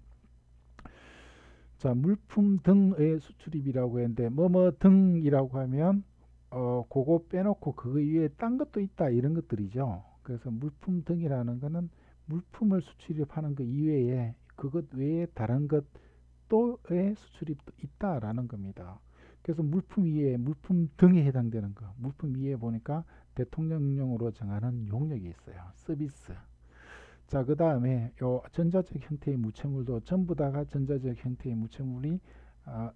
Speaker 3: 자, 물품 등의 수출입이라고 했는데 뭐뭐 등이라고 하면 그거 빼놓고 그거 위에 딴 것도 있다 이런 것들이죠. 그래서 물품 등이라는 거는 물품을 수출입하는 것 이외에 그것 외에 다른 것 또의 수출입도 있다라는 겁니다. 그래서 물품 위에 물품 등에 해당되는 거 물품 위에 보니까 대통령령으로 정하는 용역이 있어요. 서비스 자, 그 다음에 요 전자적 형태의 무채물도 전부 다가 전자적 형태의 무채물이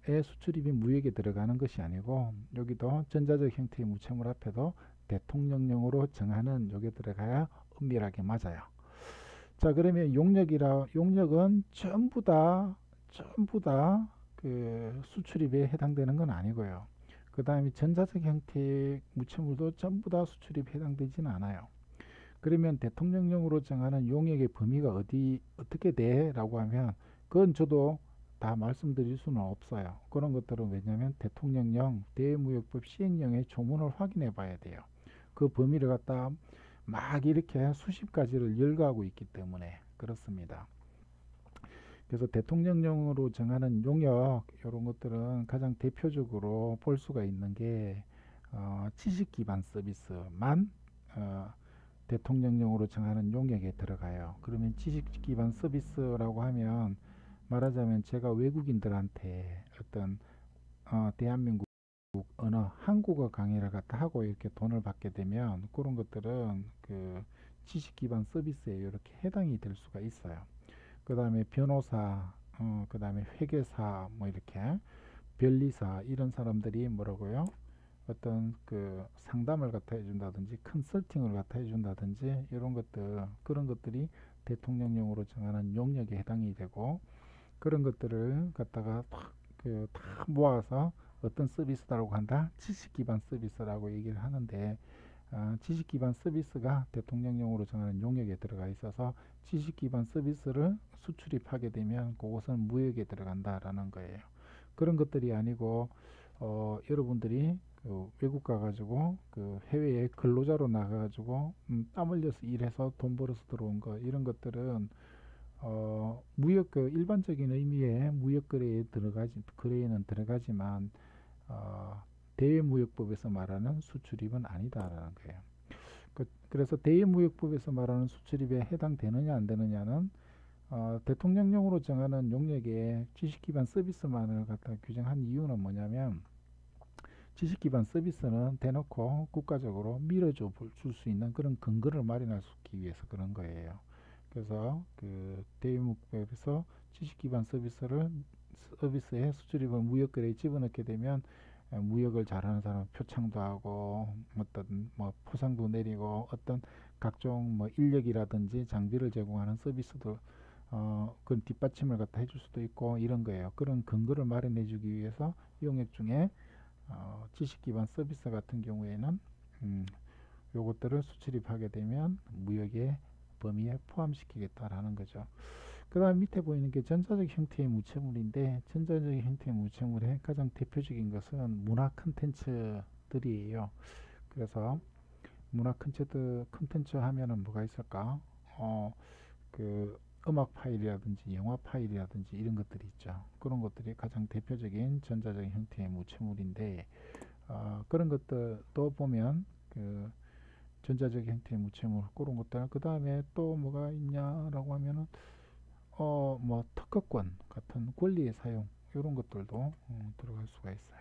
Speaker 3: 의 수출입이 무역에 들어가는 것이 아니고, 여기도 전자적 형태의 무채물 앞에도 대통령령으로 정하는 요게 들어가야 엄밀하게 맞아요. 자, 그러면 용역은 전부 다 그 수출입에 해당되는 건 아니고요. 그 다음에 전자적 형태의 무채물도 전부 다 수출입에 해당되지는 않아요. 그러면 대통령령으로 정하는 용역의 범위가 어떻게 돼? 라고 하면, 그건 저도 다 말씀드릴 수는 없어요. 그런 것들은 왜냐하면 대통령령, 대무역법 시행령의 조문을 확인해 봐야 돼요. 그 범위를 갖다 막 이렇게 수십 가지를 열거하고 있기 때문에 그렇습니다. 그래서 대통령령으로 정하는 용역, 이런 것들은 가장 대표적으로 볼 수가 있는 게 지식 기반 서비스만 대통령령으로 정하는 용역에 들어가요. 그러면 지식 기반 서비스라고 하면, 말하자면 제가 외국인들한테 어떤 대한민국 언어 한국어 강의를 갖다 하고 이렇게 돈을 받게 되면, 그런 것들은 그 지식 기반 서비스에 이렇게 해당이 될 수가 있어요. 그 다음에 변호사, 그 다음에 회계사, 뭐 이렇게 변리사, 이런 사람들이 뭐라고요? 어떤 그 상담을 갖다 해준다든지 컨설팅을 갖다 해준다든지 이런 것들, 그런 것들이 대통령령으로 정하는 용역에 해당이 되고, 그런 것들을 갖다가 다 모아서 어떤 서비스라고 한다? 지식 기반 서비스라고 얘기를 하는데, 지식 기반 서비스가 대통령령으로 정하는 용역에 들어가 있어서 지식 기반 서비스를 수출입하게 되면 그것은 무역에 들어간다라는 거예요. 그런 것들이 아니고 여러분들이 그 외국 가가지고 그 해외에 근로자로 나가가지고 땀 흘려서 일해서 돈 벌어서 들어온 거, 이런 것들은 무역, 그 일반적인 의미의 무역 거래에는 들어가지만 대외무역법에서 말하는 수출입은 아니다라는 거예요. 그래서 대외무역법에서 말하는 수출입에 해당되느냐 안 되느냐는 대통령령으로 정하는 용역에 지식기반 서비스만을 갖다 규정한 이유는 뭐냐면, 지식기반 서비스는 대놓고 국가적으로 밀어줘 줄 수 있는 그런 근거를 마련하기 위해서 그런 거예요. 그래서 그 대외무역법에서 지식기반 서비스의 수출입을 무역거래에 집어넣게 되면, 무역을 잘하는 사람 표창도 하고 어떤 뭐 포상도 내리고 어떤 각종 뭐 인력이라든지 장비를 제공하는 서비스도 그런 뒷받침을 갖다 해줄 수도 있고, 이런 거예요. 그런 근거를 마련해 주기 위해서 용역 중에 지식 기반 서비스 같은 경우에는 요것들을 수출입하게 되면 무역의 범위에 포함시키겠다라는 거죠. 그 다음 밑에 보이는 게 전자적 형태의 무채물인데, 전자적 형태의 무채물의 가장 대표적인 것은 문화 컨텐츠들이에요. 그래서 문화 컨텐츠 하면은 뭐가 있을까? 그 음악 파일이라든지 영화 파일이라든지 이런 것들이 있죠. 그런 것들이 가장 대표적인 전자적 형태의 무채물인데, 그런 것들도 보면 그 전자적 형태의 무채물, 그런 것들, 그 다음에 또 뭐가 있냐라고 하면은 뭐 특허권 같은 권리의 사용, 이런 것들도 들어갈 수가 있어요.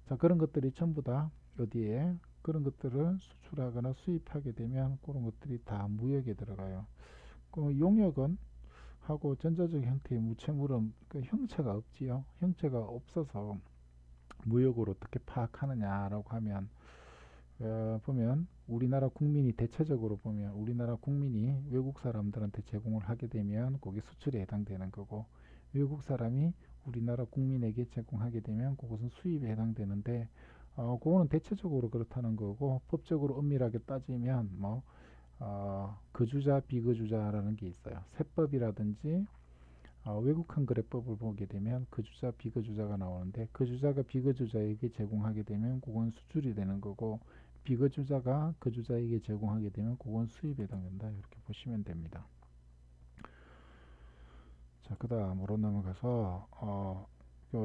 Speaker 3: 자, 그런 것들이 전부 다 어디에, 그런 것들을 수출하거나 수입하게 되면 그런 것들이 다 무역에 들어가요. 그 용역은 하고 전자적 형태의 무채물은 그 형체가 없지요. 형체가 없어서 무역으로 어떻게 파악하느냐라고 하면, 보면 우리나라 국민이 대체적으로 보면 우리나라 국민이 외국 사람들한테 제공을 하게 되면 그게 수출에 해당되는 거고, 외국 사람이 우리나라 국민에게 제공하게 되면 그것은 수입에 해당되는데, 그거는 대체적으로 그렇다는 거고, 법적으로 엄밀하게 따지면 뭐 거주자 비거주자라는 게 있어요. 세법이라든지 외국 한거래법을 보게 되면 거주자 비거주자가 나오는데, 거주자가 비거주자에게 제공하게 되면 그건 수출이 되는 거고, 비거주자가 거주자에게 제공하게 되면 그건 수입에 해당된다, 이렇게 보시면 됩니다. 자, 그 다음으로 넘어가서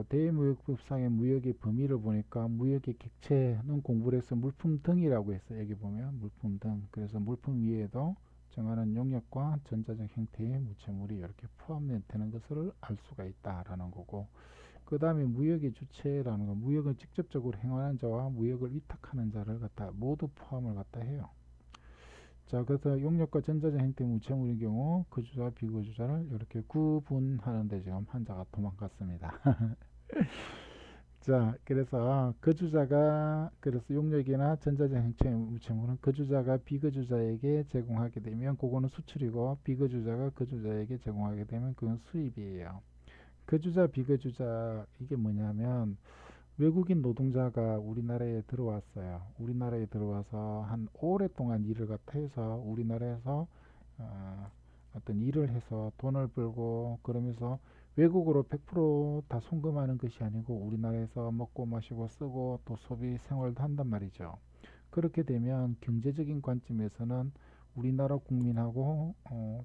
Speaker 3: 대무역법상의 무역의 범위를 보니까, 무역의 객체는 공부를 해서 물품 등이라고 했어요. 여기 보면 물품 등. 그래서 물품 위에도 정하는 용역과 전자적 형태의 무채물이 이렇게 포함되는 것을 알 수가 있다라는 거고, 그 다음에 무역의 주체라는 건 무역을 직접적으로 행하는 자와 무역을 위탁하는 자를 갖다 모두 포함을 갖다 해요. 자, 그래서 용역과 전자적 형태 무채물의 경우 거주자, 비거주자를 이렇게 구분하는데 지금 한자가 도망갔습니다. 자, 그래서 거주자가 그래서 용역이나 전자적 형태의 무채물은 거주자가 비거주자에게 제공하게 되면 그거는 수출이고, 비거주자가 거주자에게 제공하게 되면 그건 수입이에요. 거주자, 비거주자 이게 뭐냐면 외국인 노동자가 우리나라에 들어왔어요. 우리나라에 들어와서 한 오랫동안 일을 갖다 해서 우리나라에서 어떤 일을 해서 돈을 벌고 그러면서 외국으로 100%다 송금하는 것이 아니고 우리나라에서 먹고 마시고 쓰고 또 소비 생활도 한단 말이죠. 그렇게 되면 경제적인 관점에서는 우리나라 국민하고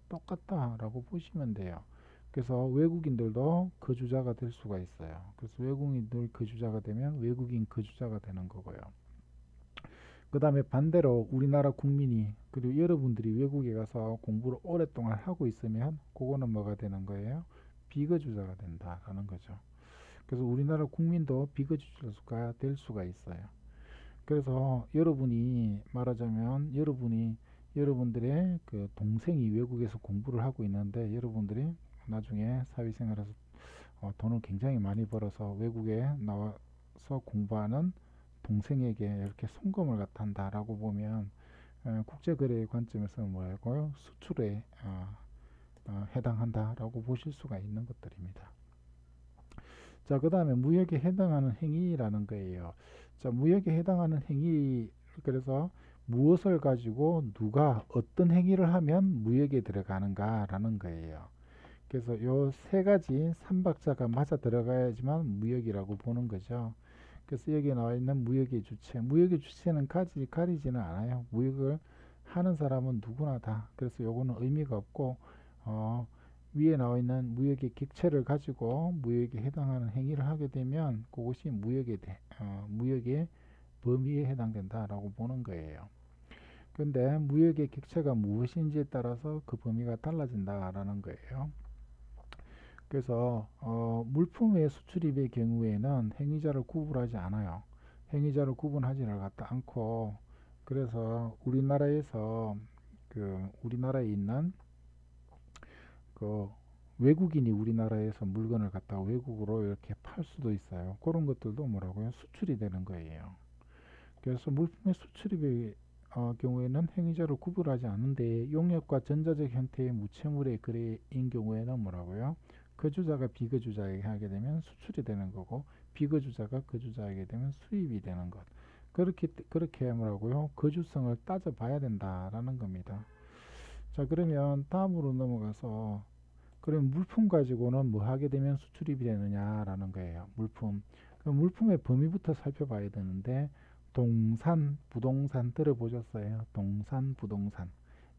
Speaker 3: 똑같다라고 보시면 돼요. 그래서 외국인들도 거주자가 될 수가 있어요. 그래서 외국인들 거주자가 되면 외국인 거주자가 되는 거고요. 그 다음에 반대로 우리나라 국민이 그리고 여러분들이 외국에 가서 공부를 오랫동안 하고 있으면 그거는 뭐가 되는 거예요? 비거주자가 된다라는 거죠. 그래서 우리나라 국민도 비거주자가 될 수가 있어요. 그래서 여러분이 말하자면 여러분들의 그 동생이 외국에서 공부를 하고 있는데 여러분들이 나중에 사회생활에서 돈을 굉장히 많이 벌어서 외국에 나와서 공부하는 동생에게 이렇게 송금을 갖다 한다라고 보면 국제거래의 관점에서는 뭐라고요? 수출에 해당한다라고 보실 수가 있는 것들입니다. 자, 그 다음에 무역에 해당하는 행위라는 거예요. 자, 무역에 해당하는 행위, 그래서 무엇을 가지고 누가 어떤 행위를 하면 무역에 들어가는가라는 거예요. 그래서 요 세 가지 삼박자가 맞아 들어가야지만 무역이라고 보는 거죠. 그래서 여기에 나와 있는 무역의 주체, 무역의 주체는 가리지는 않아요. 무역을 하는 사람은 누구나 다. 그래서 요거는 의미가 없고 위에 나와 있는 무역의 객체를 가지고 무역에 해당하는 행위를 하게 되면 그것이 무역의 범위에 해당된다라고 보는 거예요. 그런데 무역의 객체가 무엇인지에 따라서 그 범위가 달라진다라는 거예요. 그래서 물품의 수출입의 경우에는 행위자를 구분하지 않아요. 행위자를 구분하지를 않고 그래서 우리나라에서 우리나라에 있는 그 외국인이 우리나라에서 물건을 갖다가 외국으로 이렇게 팔 수도 있어요. 그런 것들도 뭐라고요? 수출이 되는 거예요. 그래서 물품의 수출입의 경우에는 행위자를 구분하지 않는데 용역과 전자적 형태의 무채물의 거래인 경우에는 뭐라고요? 거주자가 비거주자에게 하게 되면 수출이 되는 거고 비거주자가 거주자에게 되면 수입이 되는 것. 그렇게 뭐라고요? 거주성을 따져봐야 된다라는 겁니다. 자, 그러면 다음으로 넘어가서 그럼 물품 가지고는 뭐 하게 되면 수출입이 되느냐라는 거예요. 물품. 그럼 물품의 범위부터 살펴봐야 되는데 동산, 부동산 들어보셨어요? 동산, 부동산.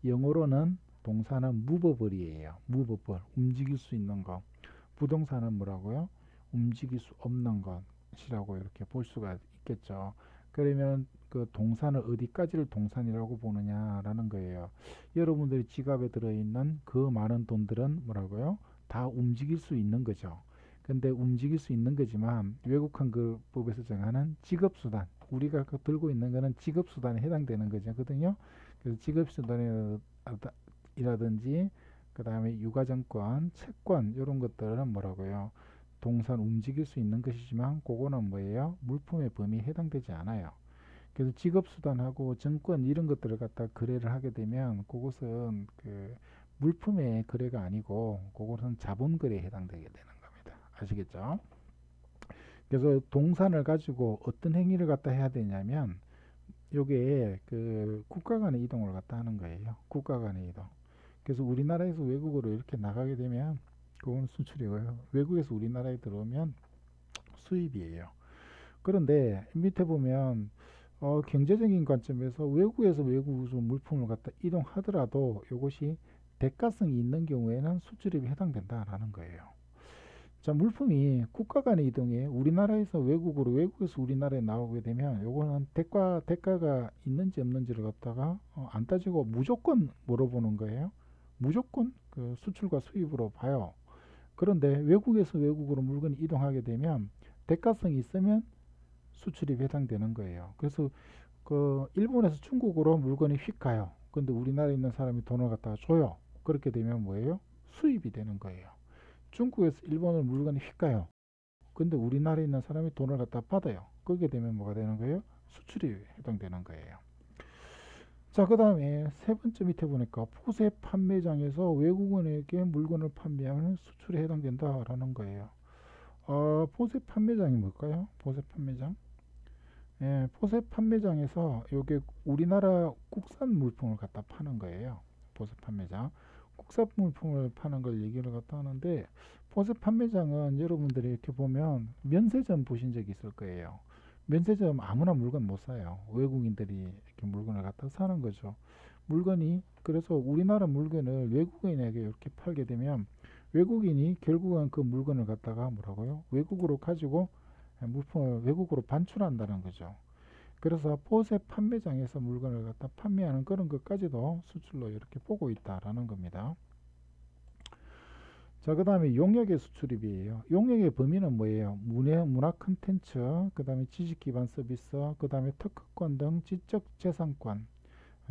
Speaker 3: 영어로는 동산은 무버벌이에요. 무버벌, 움직일 수 있는 것. 부동산은 뭐라고요? 움직일 수 없는 것이라고 이렇게 볼 수가 있겠죠. 그러면 그 동산을 어디까지를 동산이라고 보느냐라는 거예요. 여러분들이 지갑에 들어있는 그 많은 돈들은 뭐라고요? 다 움직일 수 있는 거죠. 근데 움직일 수 있는 거지만 외국 한글법에서 정하는 직업수단, 우리가 들고 있는 거는 직업수단에 해당되는 거거든요. 그래서 직업수단이라든지 그 다음에 유가증권, 채권 이런 것들은 뭐라고요? 동산 움직일 수 있는 것이지만 그거는 뭐예요? 물품의 범위에 해당되지 않아요. 그래서 직업수단하고 증권 이런 것들을 갖다 거래를 하게 되면 그것은 그 물품의 거래가 아니고 그것은 자본거래에 해당되게 되는 겁니다. 아시겠죠? 그래서 동산을 가지고 어떤 행위를 갖다 해야 되냐면 요게 그 국가 간의 이동을 갖다 하는 거예요. 국가 간의 이동. 그래서 우리나라에서 외국으로 이렇게 나가게 되면 그건 수출이고요. 외국에서 우리나라에 들어오면 수입이에요. 그런데 밑에 보면 경제적인 관점에서 외국에서 외국으로 물품을 갖다 이동하더라도 이것이 대가성이 있는 경우에는 수출입이 해당된다라는 거예요. 자, 물품이 국가 간의 이동에 우리나라에서 외국으로 외국에서 우리나라에 나오게 되면 요거는 대가가 있는지 없는지를 갖다가 안 따지고 무조건 물어보는 거예요. 무조건 그 수출과 수입으로 봐요. 그런데 외국에서 외국으로 물건이 이동하게 되면 대가성이 있으면 수출입에 해당되는 거예요. 그래서 그 일본에서 중국으로 물건이 휙 가요. 근데 우리나라에 있는 사람이 돈을 갖다가 줘요. 그렇게 되면 뭐예요? 수입이 되는 거예요. 중국에서 일본으로 물건이 휙가요. 근데 우리나라에 있는 사람이 돈을 갖다 받아요. 그렇게 되면 뭐가 되는 거예요? 수출이 해당되는 거예요. 자, 그 다음에 세 번째 밑에 보니까 포세 판매장에서 외국인에게 물건을 판매하면 수출에 해당된다라는 거예요. 포세 판매장이 뭘까요? 포세 판매장? 예, 포세 판매장에서 요게 우리나라 국산 물품을 갖다 파는 거예요. 포세 판매장. 국산 물품을 파는 걸 얘기를 갖다 하는데, 포세 판매장은 여러분들이 이렇게 보면 면세점 보신 적 있을 거예요. 면세점 아무나 물건 못 사요. 외국인들이 이렇게 물건을 갖다 사는 거죠. 물건이, 그래서 우리나라 물건을 외국인에게 이렇게 팔게 되면 외국인이 결국은 그 물건을 갖다가 뭐라고요? 외국으로 가지고 물품을 외국으로 반출한다는 거죠. 그래서 포세 판매장에서 물건을 갖다 판매하는 그런 것까지도 수출로 이렇게 보고 있다라는 겁니다. 자, 그 다음에 용역의 수출입이에요. 용역의 범위는 뭐예요? 문화 콘텐츠, 그 다음에 지식 기반 서비스, 그 다음에 특허권 등 지적재산권.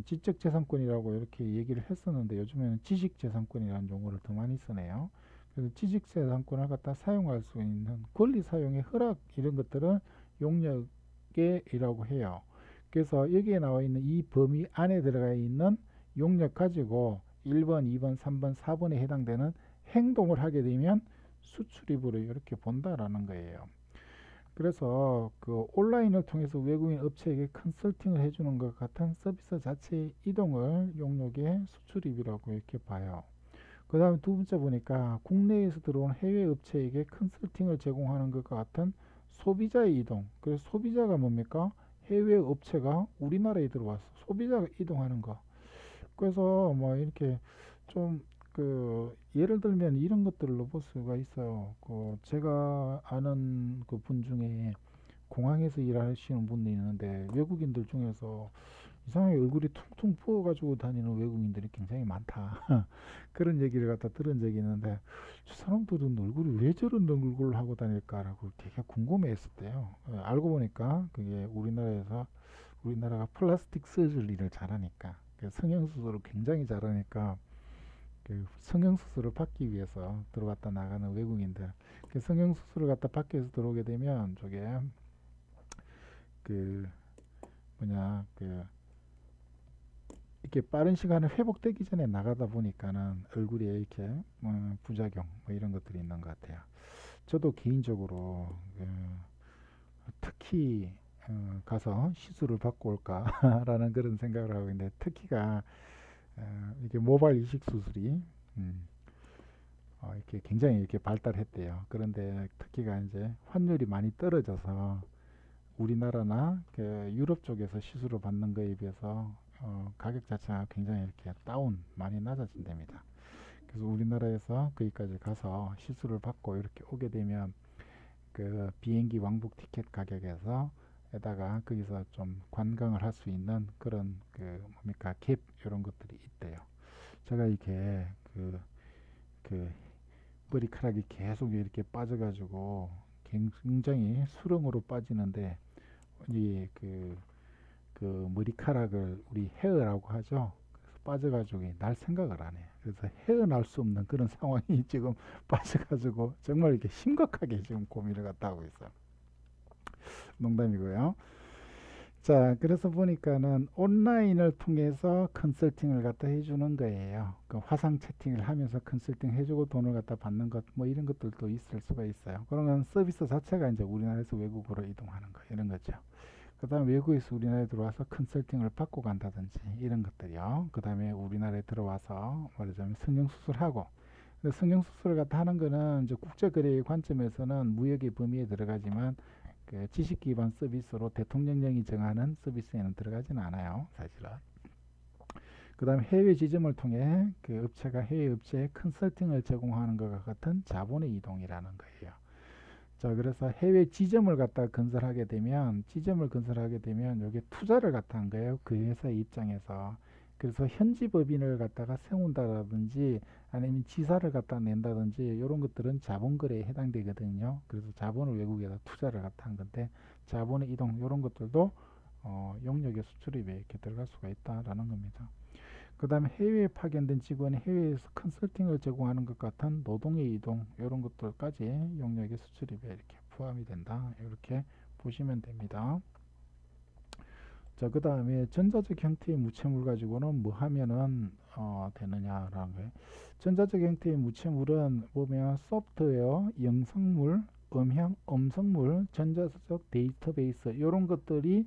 Speaker 3: 지적재산권이라고 이렇게 얘기를 했었는데 요즘에는 지식재산권이라는 용어를 더 많이 쓰네요. 그래서 지식재산권을 갖다 사용할 수 있는 권리 사용의 허락 이런 것들을 용역이라고 해요. 그래서 여기에 나와 있는 이 범위 안에 들어가 있는 용역 가지고 1번, 2번, 3번, 4번에 해당되는 행동을 하게 되면 수출입으로 이렇게 본다라는 거예요. 그래서 그 온라인을 통해서 외국인 업체에게 컨설팅을 해주는 것 같은 서비스 자체의 이동을 용역의 수출입이라고 이렇게 봐요. 그 다음에 두 번째 보니까 국내에서 들어온 해외 업체에게 컨설팅을 제공하는 것과 같은 소비자의 이동. 그래서 소비자가 뭡니까? 해외 업체가 우리나라에 들어와서 소비자가 이동하는 거. 그래서 뭐 이렇게 좀 그 예를 들면 이런 것들로 볼 수가 있어요. 그 제가 아는 그 분 중에 공항에서 일하시는 분이 있는데 외국인들 중에서 이상하게 얼굴이 퉁퉁 부어가지고 다니는 외국인들이 굉장히 많다. 그런 얘기를 갖다 들은 적이 있는데 저 사람들은 얼굴이 왜 저런 얼굴을 하고 다닐까라고 되게 궁금해했었대요. 알고 보니까 그게 우리나라가 플라스틱 서저리를 잘하니까 성형수술을 굉장히 잘하니까 그 성형수술을 받기 위해서 들어왔다 나가는 외국인들 그 성형수술을 갖다 받기 위해서 들어오게 되면 저게 그 뭐냐 그 이렇게 빠른 시간에 회복되기 전에 나가다 보니까는 얼굴에 이렇게 부작용 뭐 이런 것들이 있는 것 같아요. 저도 개인적으로 특히 가서 시술을 받고 올까라는 그런 생각을 하고 있는데 특히가 이게 모발 이식 수술이 이렇게 굉장히 이렇게 발달했대요. 그런데 특히가 이제 환율이 많이 떨어져서 우리나라나 그 유럽 쪽에서 시술을 받는 거에 비해서 가격 자체가 굉장히 이렇게 많이 낮아진답니다. 그래서 우리나라에서 거기까지 가서 시술을 받고 이렇게 오게 되면 그 비행기 왕복 티켓 가격에서 에다가 거기서 좀 관광을 할 수 있는 그런 그 뭡니까 갭 이런 것들이 있대요. 제가 이렇게 그 머리카락이 계속 이렇게 빠져가지고 굉장히 수렁으로 빠지는데 이 그 머리카락을 우리 헤어라고 하죠. 그래서 빠져가지고 날 생각을 안 해. 그래서 헤어날 수 없는 그런 상황이 지금 빠져가지고 정말 이렇게 심각하게 지금 고민을 갖다 하고 있어요. 농담이고요. 자, 그래서 보니까는 온라인을 통해서 컨설팅을 갖다 해주는 거예요. 그 화상 채팅을 하면서 컨설팅 해주고 돈을 갖다 받는 것, 뭐 이런 것들도 있을 수가 있어요. 그러면 서비스 자체가 이제 우리나라에서 외국으로 이동하는 거, 이런 거죠. 그 다음에 외국에서 우리나라에 들어와서 컨설팅을 받고 간다든지 이런 것들이요. 그 다음에 우리나라에 들어와서 말하자면 성형수술하고 성형수술을 갖다 하는 거는 이제 국제거래의 관점에서는 무역의 범위에 들어가지만 그 지식 기반 서비스로 대통령령이 정하는 서비스에는 들어가지는 않아요, 사실은. 그 다음에 해외 지점을 통해 그 업체가 해외 업체에 컨설팅을 제공하는 것과 같은 자본의 이동이라는 거예요. 자, 그래서 해외 지점을 갖다 건설하게 되면 이게 투자를 갖다 한 거예요. 그 회사 입장에서. 그래서 현지 법인을 갖다가 세운다라든지 아니면 지사를 갖다 낸다든지 이런 것들은 자본 거래에 해당되거든요. 그래서 자본을 외국에다 투자를 갖다 한 건데 자본의 이동 이런 것들도 용역의 수출입에 이렇게 들어갈 수가 있다라는 겁니다. 그다음에 해외에 파견된 직원이 해외에서 컨설팅을 제공하는 것 같은 노동의 이동 이런 것들까지 용역의 수출입에 이렇게 포함이 된다. 이렇게 보시면 됩니다. 자, 그 다음에 전자적 형태의 무채물 가지고는 뭐 하면은 되느냐라는 거예요. 전자적 형태의 무채물은 보면 소프트웨어, 영상물, 음성물, 전자적 데이터베이스 이런 것들이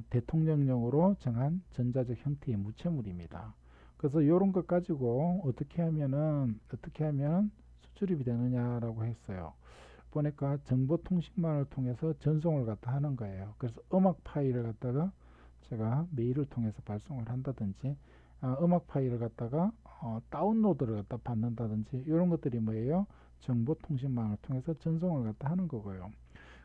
Speaker 3: 대통령령으로 정한 전자적 형태의 무채물입니다. 그래서 이런 것 가지고 어떻게 하면 수출입이 되느냐라고 했어요. 보니까 정보통신망을 통해서 전송을 갖다 하는 거예요. 그래서 음악 파일을 갖다가 제가 메일을 통해서 발송을 한다든지 음악 파일을 갖다가 다운로드를 갖다 받는다든지 이런 것들이 뭐예요? 정보통신망을 통해서 전송을 갖다 하는 거고요.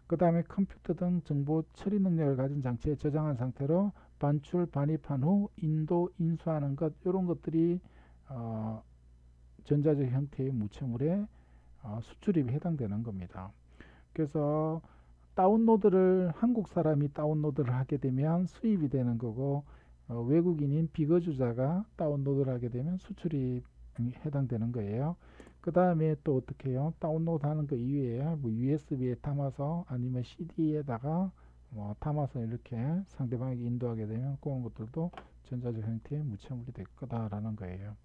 Speaker 3: 그 다음에 컴퓨터 등 정보 처리 능력을 가진 장치에 저장한 상태로 반출, 반입한 후 인도, 인수하는 것 이런 것들이 전자적 형태의 무채물에 수출입에 해당되는 겁니다. 그래서 다운로드를 한국 사람이 다운로드를 하게 되면 수입이 되는 거고 외국인인 비거주자가 다운로드를 하게 되면 수출입이 해당되는 거예요. 그 다음에 또 어떻게 해요? 다운로드 하는 거 이외에 뭐 USB에 담아서 아니면 CD에다가 담아서 이렇게 상대방에게 인도하게 되면 그런 것들도 전자적 형태의 무채물이 될 거다라는 거예요.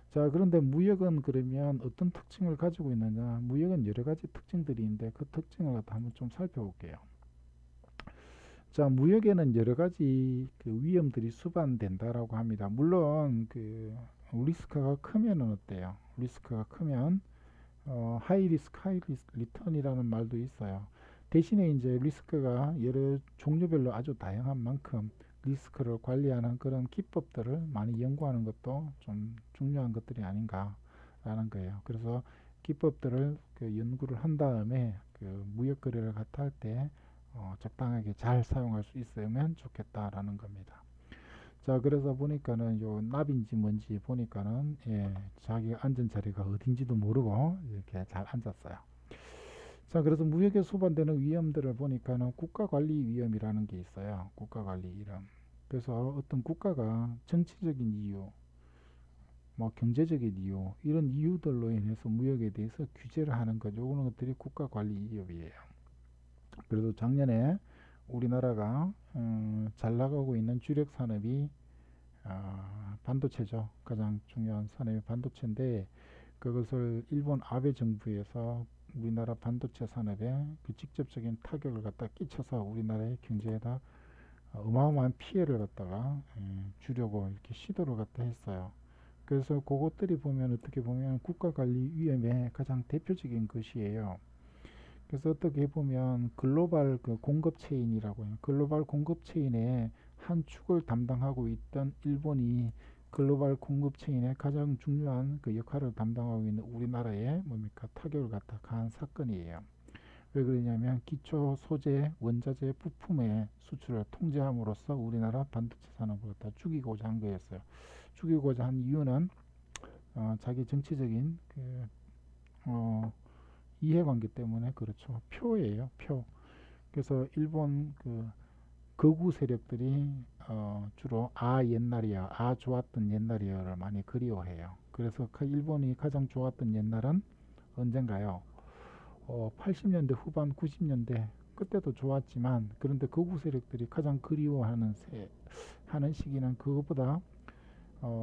Speaker 3: 자, 그런데 무역은 그러면 어떤 특징을 가지고 있느냐? 무역은 여러 가지 특징들이 있는데 그 특징을 갖다 한번 좀 살펴볼게요. 자, 무역에는 여러 가지 그 위험들이 수반된다라고 합니다. 물론 그 리스크가 크면은 어때요? 리스크가 크면 하이 리스크, 하이 리턴이라는 말도 있어요. 대신에 이제 리스크가 여러 종류별로 아주 다양한 만큼 리스크를 관리하는 그런 기법들을 많이 연구하는 것도 좀 중요한 것들이 아닌가라는 거예요. 그래서 기법들을 그 연구를 한 다음에 그 무역 거래를 갖다 할 때 적당하게 잘 사용할 수 있으면 좋겠다라는 겁니다. 자, 그래서 보니까는 요 납인지 뭔지 보니까는 자기가 앉은 자리가 어딘지도 모르고 이렇게 잘 앉았어요. 자, 그래서 무역에 수반되는 위험들을 보니까는 국가관리 위험이라는 게 있어요. 국가관리 위험. 그래서 어떤 국가가 정치적인 이유, 뭐 경제적인 이유, 이런 이유들로 인해서 무역에 대해서 규제를 하는 거죠. 이런 것들이 국가관리 위협이에요. 그래서 작년에 우리나라가 잘 나가고 있는 주력 산업이 반도체죠. 가장 중요한 산업이 반도체인데 그것을 일본 아베 정부에서 우리나라 반도체 산업에 그 직접적인 타격을 갖다 끼쳐서 우리나라의 경제에다 어마어마한 피해를 갖다가 주려고 이렇게 시도를 갖다 했어요. 그래서 그것들이 보면 어떻게 보면 국가관리 위험의 가장 대표적인 것이에요. 그래서 어떻게 보면 글로벌 그 공급 체인이라고 해요. 글로벌 공급 체인의 한 축을 담당하고 있던 일본이 글로벌 공급 체인의 가장 중요한 그 역할을 담당하고 있는 우리나라에 뭡니까 타격을 갖다 가한 사건이에요. 왜 그러냐면 기초 소재 원자재 부품의 수출을 통제함으로써 우리나라 반도체 산업을 갖다 죽이고자 한 거였어요. 죽이고자 한 이유는 자기 정치적인 그 이해관계 때문에 그렇죠. 표예요, 표. 그래서 일본 그 거구 세력들이 주로 옛날이야, 좋았던 옛날이야를 많이 그리워해요. 그래서 일본이 가장 좋았던 옛날은 언젠가요? 80년대 후반, 90년대 그때도 좋았지만 그런데 거구 세력들이 가장 그리워하는 하는 시기는 그것보다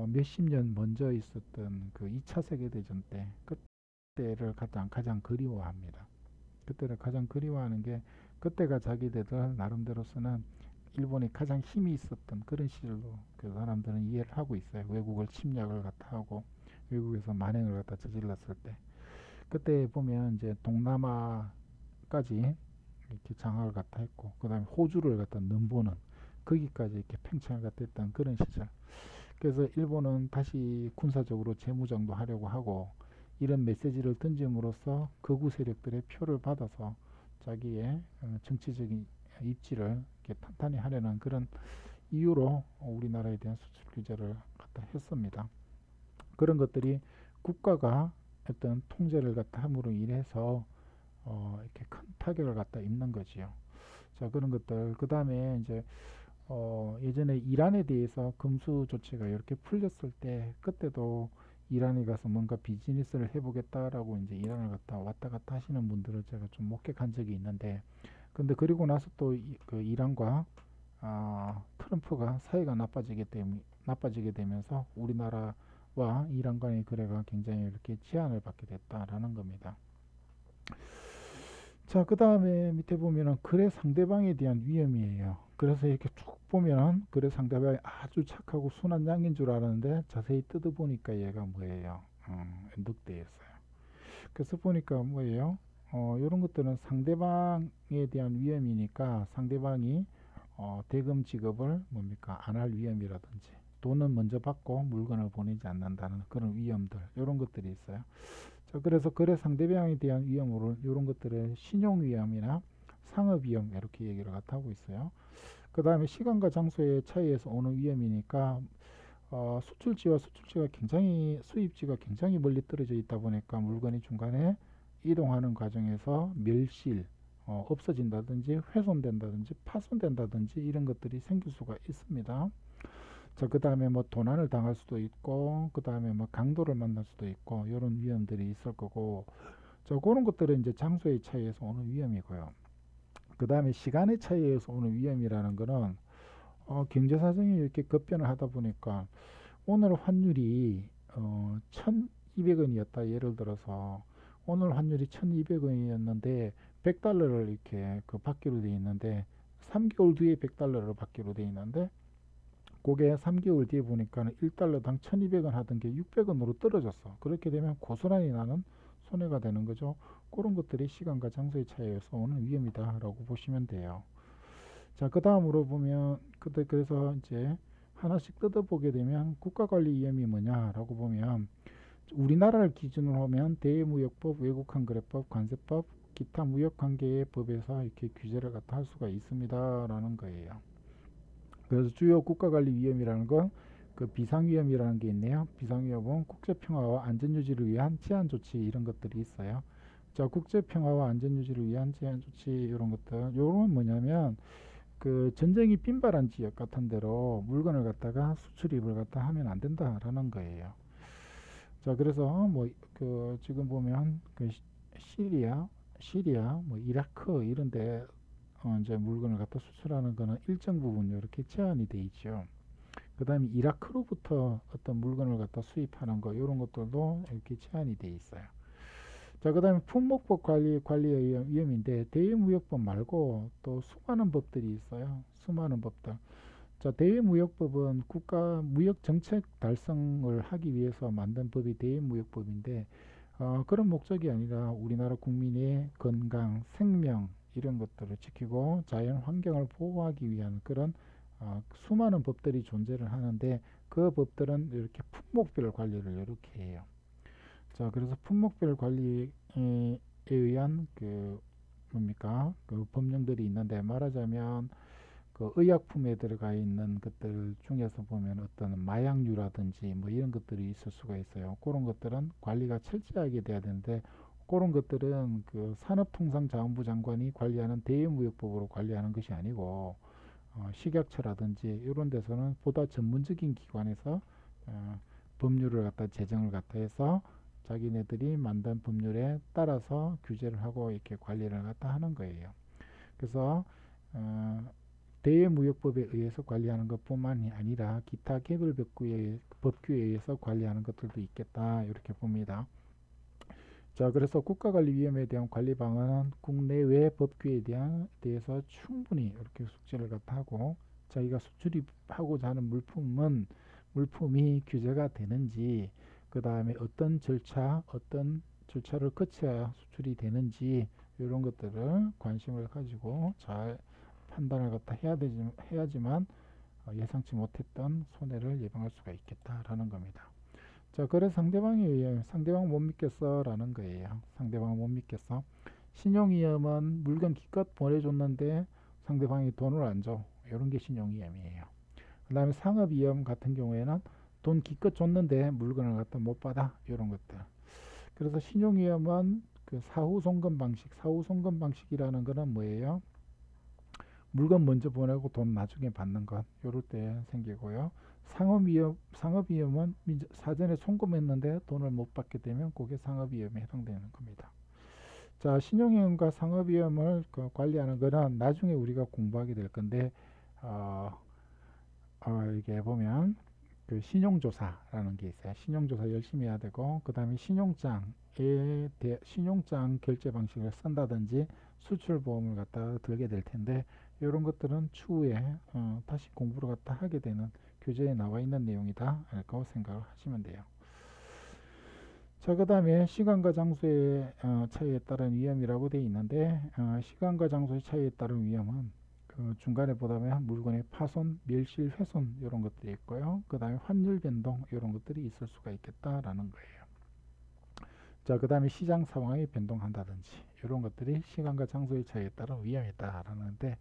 Speaker 3: 몇십 년 먼저 있었던 그 2차 세계대전 때 그때를 가장 그리워합니다. 그때를 가장 그리워하는 게 그때가 자기들 나름대로서는 일본이 가장 힘이 있었던 그런 시절로 그 사람들은 이해를 하고 있어요. 외국을 침략을 갖다 하고 외국에서 만행을 갖다 저질렀을 때 그때 보면 이제 동남아까지 이렇게 장악을 갖다 했고 그 다음에 호주를 갖다 넘보는 거기까지 이렇게 팽창을 갖다 했던 그런 시절. 그래서 일본은 다시 군사적으로 재무장도 하려고 하고 이런 메시지를 던짐으로써 거구 세력들의 표를 받아서 자기의 정치적인 입지를 이렇게 탄탄히 하려는 그런 이유로 우리나라에 대한 수출 규제를 갖다 했습니다. 그런 것들이 국가가 어떤 통제를 갖다 함으로 인해서 이렇게 큰 타격을 갖다 입는 거지요. 자, 그런 것들. 그 다음에 이제 예전에 이란에 대해서 금수 조치가 이렇게 풀렸을 때 그때도 이란에 가서 뭔가 비즈니스를 해보겠다라고 이제 이란을 갔다 왔다 갔다 하시는 분들을 제가 좀 목격한 적이 있는데, 근데 그리고 나서 또 그 이란과 트럼프가 사이가 나빠지게 되면서 우리나라와 이란 간의 거래가 굉장히 이렇게 제한을 받게 됐다라는 겁니다. 자, 그 다음에 밑에 보면은 거래 상대방에 대한 위험이에요. 그래서 이렇게 쭉 보면은 거래 상대방이 아주 착하고 순한 양인 줄 알았는데 자세히 뜯어보니까 얘가 뭐예요? 늑대였어요. 그래서 보니까 뭐예요? 이런 것들은 상대방에 대한 위험이니까 상대방이 대금 지급을 뭡니까? 안 할 위험이라든지 돈은 먼저 받고 물건을 보내지 않는다는 그런 위험들, 이런 것들이 있어요. 자, 그래서 거래 상대방에 대한 위험으로 이런 것들을 신용 위험이나 상업 위험 이렇게 얘기를 하고 있어요. 그 다음에 시간과 장소의 차이에서 오는 위험이니까 수출지와 수입지가 굉장히 멀리 떨어져 있다 보니까 물건이 중간에 이동하는 과정에서 멸실, 없어진다든지 훼손된다든지 파손된다든지 이런 것들이 생길 수가 있습니다. 자, 그 다음에 뭐 도난을 당할 수도 있고, 그 다음에 뭐 강도를 만날 수도 있고, 이런 위험들이 있을 거고, 자, 그런 것들은 이제 장소의 차이에서 오는 위험이고요. 그 다음에 시간의 차이에서 오는 위험이라는 거는 경제 사정이 이렇게 급변을 하다 보니까 오늘 환율이 1,200원이었다. 예를 들어서 오늘 환율이 1,200원이었는데 100달러를 이렇게 받기로 돼 있는데 3개월 뒤에 100달러를 받기로 돼 있는데 그게 3개월 뒤에 보니까는 1달러당 1,200원 하던 게 600원으로 떨어졌어. 그렇게 되면 고스란히 나는 손해가 되는 거죠. 그런 것들이 시간과 장소의 차이에서 오는 위험이다라고 보시면 돼요. 자, 그 다음으로 보면 그래서 이제 하나씩 뜯어보게 되면 국가관리 위험이 뭐냐라고 보면 우리나라를 기준으로 하면 대외무역법, 외국환거래법, 관세법, 기타 무역관계의 법에서 이렇게 규제를 갖다 할 수가 있습니다라는 거예요. 그래서 주요 국가관리 위험이라는 건 그 비상위험이라는 게 있네요. 비상위험은 국제평화와 안전유지를 위한 제한 조치 이런 것들이 있어요. 자, 국제평화와 안전유지를 위한 제한 조치 이런 것들, 요런 뭐냐면 그 전쟁이 빈발한 지역 같은 데로 물건을 갖다가 수출입을 갖다 하면 안 된다라는 거예요. 자, 그래서 뭐 그 지금 보면 그 시리아, 뭐 이라크 이런데 이제 물건을 갖다 수출하는 거는 일정 부분 이렇게 제한이 돼 있죠. 그 다음에 이라크로부터 어떤 물건을 갖다 수입하는 거 이런 것들도 이렇게 제한이 돼 있어요. 자, 그 다음에 품목법 관리의 위험인데 대외무역법 말고 또 수많은 법들이 있어요. 수많은 법들. 자, 대외무역법은 국가 무역 정책 달성을 하기 위해서 만든 법이 대외무역법인데 그런 목적이 아니라 우리나라 국민의 건강, 생명 이런 것들을 지키고 자연 환경을 보호하기 위한 그런 수많은 법들이 존재를 하는데 그 법들은 이렇게 품목별 관리를 이렇게 해요. 자, 그래서 품목별 관리에 의한 그 뭡니까? 그 법령들이 있는데 말하자면 그 의약품에 들어가 있는 것들 중에서 보면 어떤 마약류라든지 뭐 이런 것들이 있을 수가 있어요. 그런 것들은 관리가 철저하게 돼야 되는데 그런 것들은 그 산업통상자원부 장관이 관리하는 대외무역법으로 관리하는 것이 아니고 식약처라든지 이런 데서는 보다 전문적인 기관에서 법률을 갖다 제정을 갖다 해서 자기네들이 만든 법률에 따라서 규제를 하고 이렇게 관리를 갖다 하는 거예요. 그래서 대외무역법에 의해서 관리하는 것뿐만이 아니라 기타 개별 법규에 의해서 관리하는 것들도 있겠다 이렇게 봅니다. 자, 그래서 국가관리 위험에 대한 관리 방안은 국내외 법규에 대해서 충분히 이렇게 숙지를 갖다 하고 자기가 수출입하고자 하는 물품이 규제가 되는지, 그 다음에 어떤 절차를 거쳐야 수출이 되는지 이런 것들을 관심을 가지고 잘 판단을 갖다 해야지만 예상치 못했던 손해를 예방할 수가 있겠다라는 겁니다. 자, 그래서 상대방 못 믿겠어 라는 거예요. 상대방 못 믿겠어. 신용위험은 물건 기껏 보내줬는데 상대방이 돈을 안 줘. 이런 게 신용위험이에요. 그 다음에 상업위험 같은 경우에는 돈 기껏 줬는데 물건을 갖다 못 받아. 이런 것들. 그래서 신용위험은 그 사후송금 방식이라는 거는 뭐예요? 물건 먼저 보내고 돈 나중에 받는 것 요럴 때 생기고요. 상업위험은 사전에 송금했는데 돈을 못 받게 되면 그게 상업위험에 해당되는 겁니다. 자, 신용위험과 상업위험을 관리하는 거는 나중에 우리가 공부하게 될 건데 이게 보면 그 신용조사라는 게 있어요. 신용조사 열심히 해야 되고, 그 다음에 신용장 결제 방식을 쓴다든지 수출보험을 갖다 들게 될 텐데, 이런 것들은 추후에 다시 공부를 갖다 하게 되는 교재에 나와 있는 내용이다 라고 생각을 하시면 돼요. 자, 그 다음에 시간과 장소의 차이에 따른 위험이라고 되어 있는데, 시간과 장소의 차이에 따른 위험은 그 중간에 보다면 물건의 파손, 멸실, 훼손 이런 것들이 있고요. 그 다음에 환율 변동 이런 것들이 있을 수가 있겠다라는 거예요. 자, 그 다음에 시장 상황이 변동한다든지 이런 것들이 시간과 장소의 차이에 따른 위험이다라는데,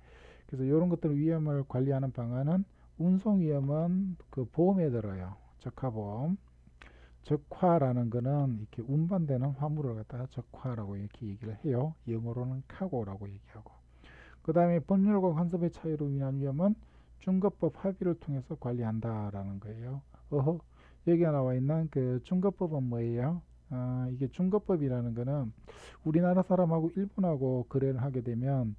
Speaker 3: 그래서 이런 것들 위험을 관리하는 방안은 운송 위험은 그 보험에 들어요. 적화보험. 적화라는 거는 이렇게 운반되는 화물을 갖다가 적화라고 이렇게 얘기를 해요. 영어로는 카고라고 얘기하고. 그 다음에 법률과 간섭의 차이로 인한 위험은 중거법 합의를 통해서 관리한다라는 거예요. 여기에 나와 있는 그 중거법은 뭐예요? 이게 중거법이라는 거는 우리나라 사람하고 일본하고 거래를 하게 되면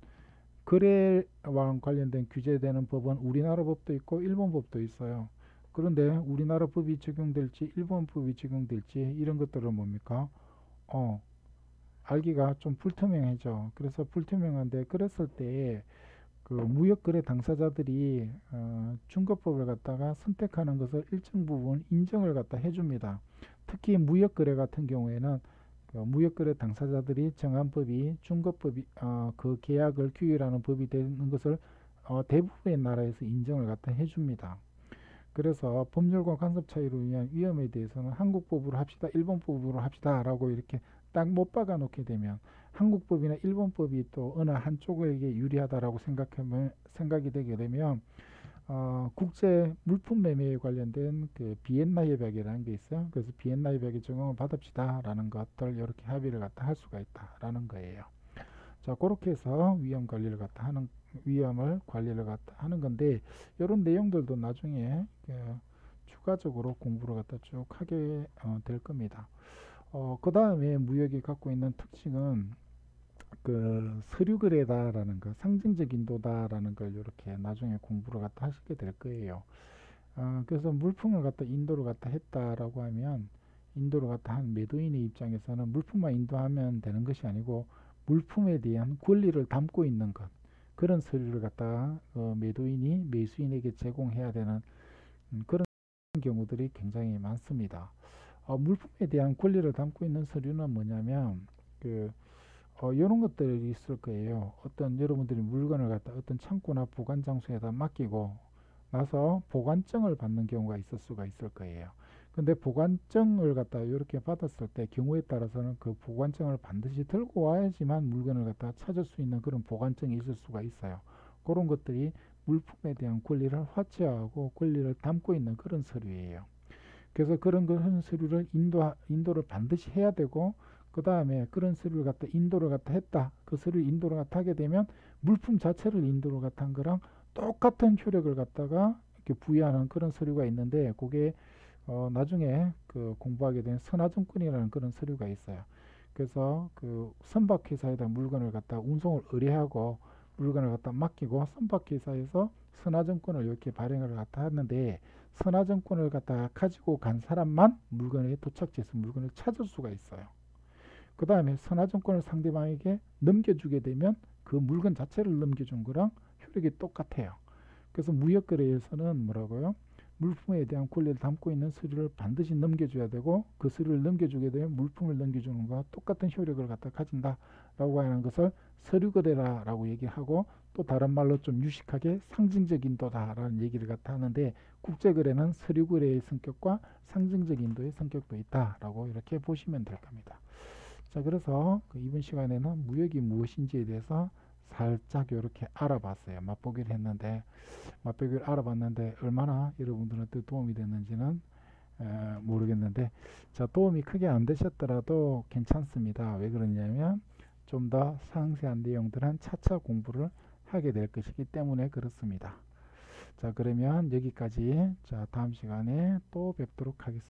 Speaker 3: 거래와 관련된 규제되는 법은 우리나라 법도 있고 일본 법도 있어요. 그런데 우리나라 법이 적용될지 일본 법이 적용될지 이런 것들은 뭡니까? 알기가 좀 불투명해져. 그래서 불투명한데, 그랬을 때 그 무역거래 당사자들이 중거법을 갖다가 선택하는 것을 일정 부분 인정을 갖다 해줍니다. 특히 무역거래 같은 경우에는 그 무역거래 당사자들이 정한 법이 중거법이 그 계약을 규율하는 법이 되는 것을 대부분의 나라에서 인정을 갖다 해줍니다. 그래서 법률과 간섭 차이로 인한 위험에 대해서는 한국법으로 합시다, 일본법으로 합시다 라고 이렇게 딱 못 박아 놓게 되면 한국법이나 일본법이 또 어느 한쪽에게 유리하다라고 생각이 되게 되면 국제 물품 매매에 관련된 그 비엔나 협약이라는 게 있어요. 그래서 비엔나 협약에 적용을 받읍시다 라는 것들 이렇게 합의를 갖다 할 수가 있다라는 거예요. 자, 그렇게 해서 위험을 관리를 갖다 하는 건데, 이런 내용들도 나중에 추가적으로 공부를 갖다 쭉 하게 될 겁니다. 그 다음에 무역이 갖고 있는 특징은 그 서류 거래다라는 거, 상징적 인도다라는 걸 이렇게 나중에 공부를 갖다 하시게 될 거예요. 그래서 물품을 갖다 인도를 갖다 했다라고 하면, 인도를 갖다 한 매도인의 입장에서는 물품만 인도하면 되는 것이 아니고 물품에 대한 권리를 담고 있는 것, 그런 서류를 갖다가 매도인이 매수인에게 제공해야 되는 그런 경우들이 굉장히 많습니다. 물품에 대한 권리를 담고 있는 서류는 뭐냐면 이런 것들이 있을 거예요. 어떤 여러분들이 물건을 갖다 어떤 창고나 보관 장소에다 맡기고 나서 보관증을 받는 경우가 있을 수가 있을 거예요. 근데 보관증을 갖다 이렇게 받았을 때 경우에 따라서는 그 보관증을 반드시 들고 와야지만 물건을 갖다 찾을 수 있는 그런 보관증이 있을 수가 있어요. 그런 것들이 물품에 대한 권리를 화치하고 권리를 담고 있는 그런 서류예요. 그래서 그런 서류를 인도를 반드시 해야 되고, 그 다음에 그런 서류를 갖다 인도를 갖다 했다. 그 서류를 인도를 갖다 하게 되면 물품 자체를 인도를 갖다 한 거랑 똑같은 효력을 갖다가 이렇게 부여하는 그런 서류가 있는데, 그게 나중에 그 공부하게 된 선화증권이라는 그런 서류가 있어요. 그래서 그 선박회사에다 물건을 갖다 운송을 의뢰하고 물건을 갖다 맡기고 선박회사에서 선화증권을 이렇게 발행을 갖다 하는데, 선화증권을 갖다 가지고 간 사람만 물건의 도착지에서 물건을 찾을 수가 있어요. 그 다음에 선화증권을 상대방에게 넘겨주게 되면 그 물건 자체를 넘겨준 거랑 효력이 똑같아요. 그래서 무역거래에서는 뭐라고요? 물품에 대한 권리를 담고 있는 서류를 반드시 넘겨줘야 되고, 그 서류를 넘겨주게 되면 물품을 넘겨주는 것과 똑같은 효력을 갖다 가진다라고 하는 것을 서류거래라고 얘기하고, 또 다른 말로 좀 유식하게 상징적 인도다라는 얘기를 갖다 하는데, 국제거래는 서류거래의 성격과 상징적 인도의 성격도 있다라고 이렇게 보시면 될 겁니다. 자, 그래서 이번 시간에는 무역이 무엇인지에 대해서 살짝 이렇게 알아봤어요. 맛보기를 알아봤는데 얼마나 여러분들한테 도움이 됐는지는 모르겠는데, 자, 도움이 크게 안 되셨더라도 괜찮습니다. 왜 그러냐면 좀 더 상세한 내용들은 차차 공부를 하게 될 것이기 때문에 그렇습니다. 자, 그러면 여기까지, 자, 다음 시간에 또 뵙도록 하겠습니다.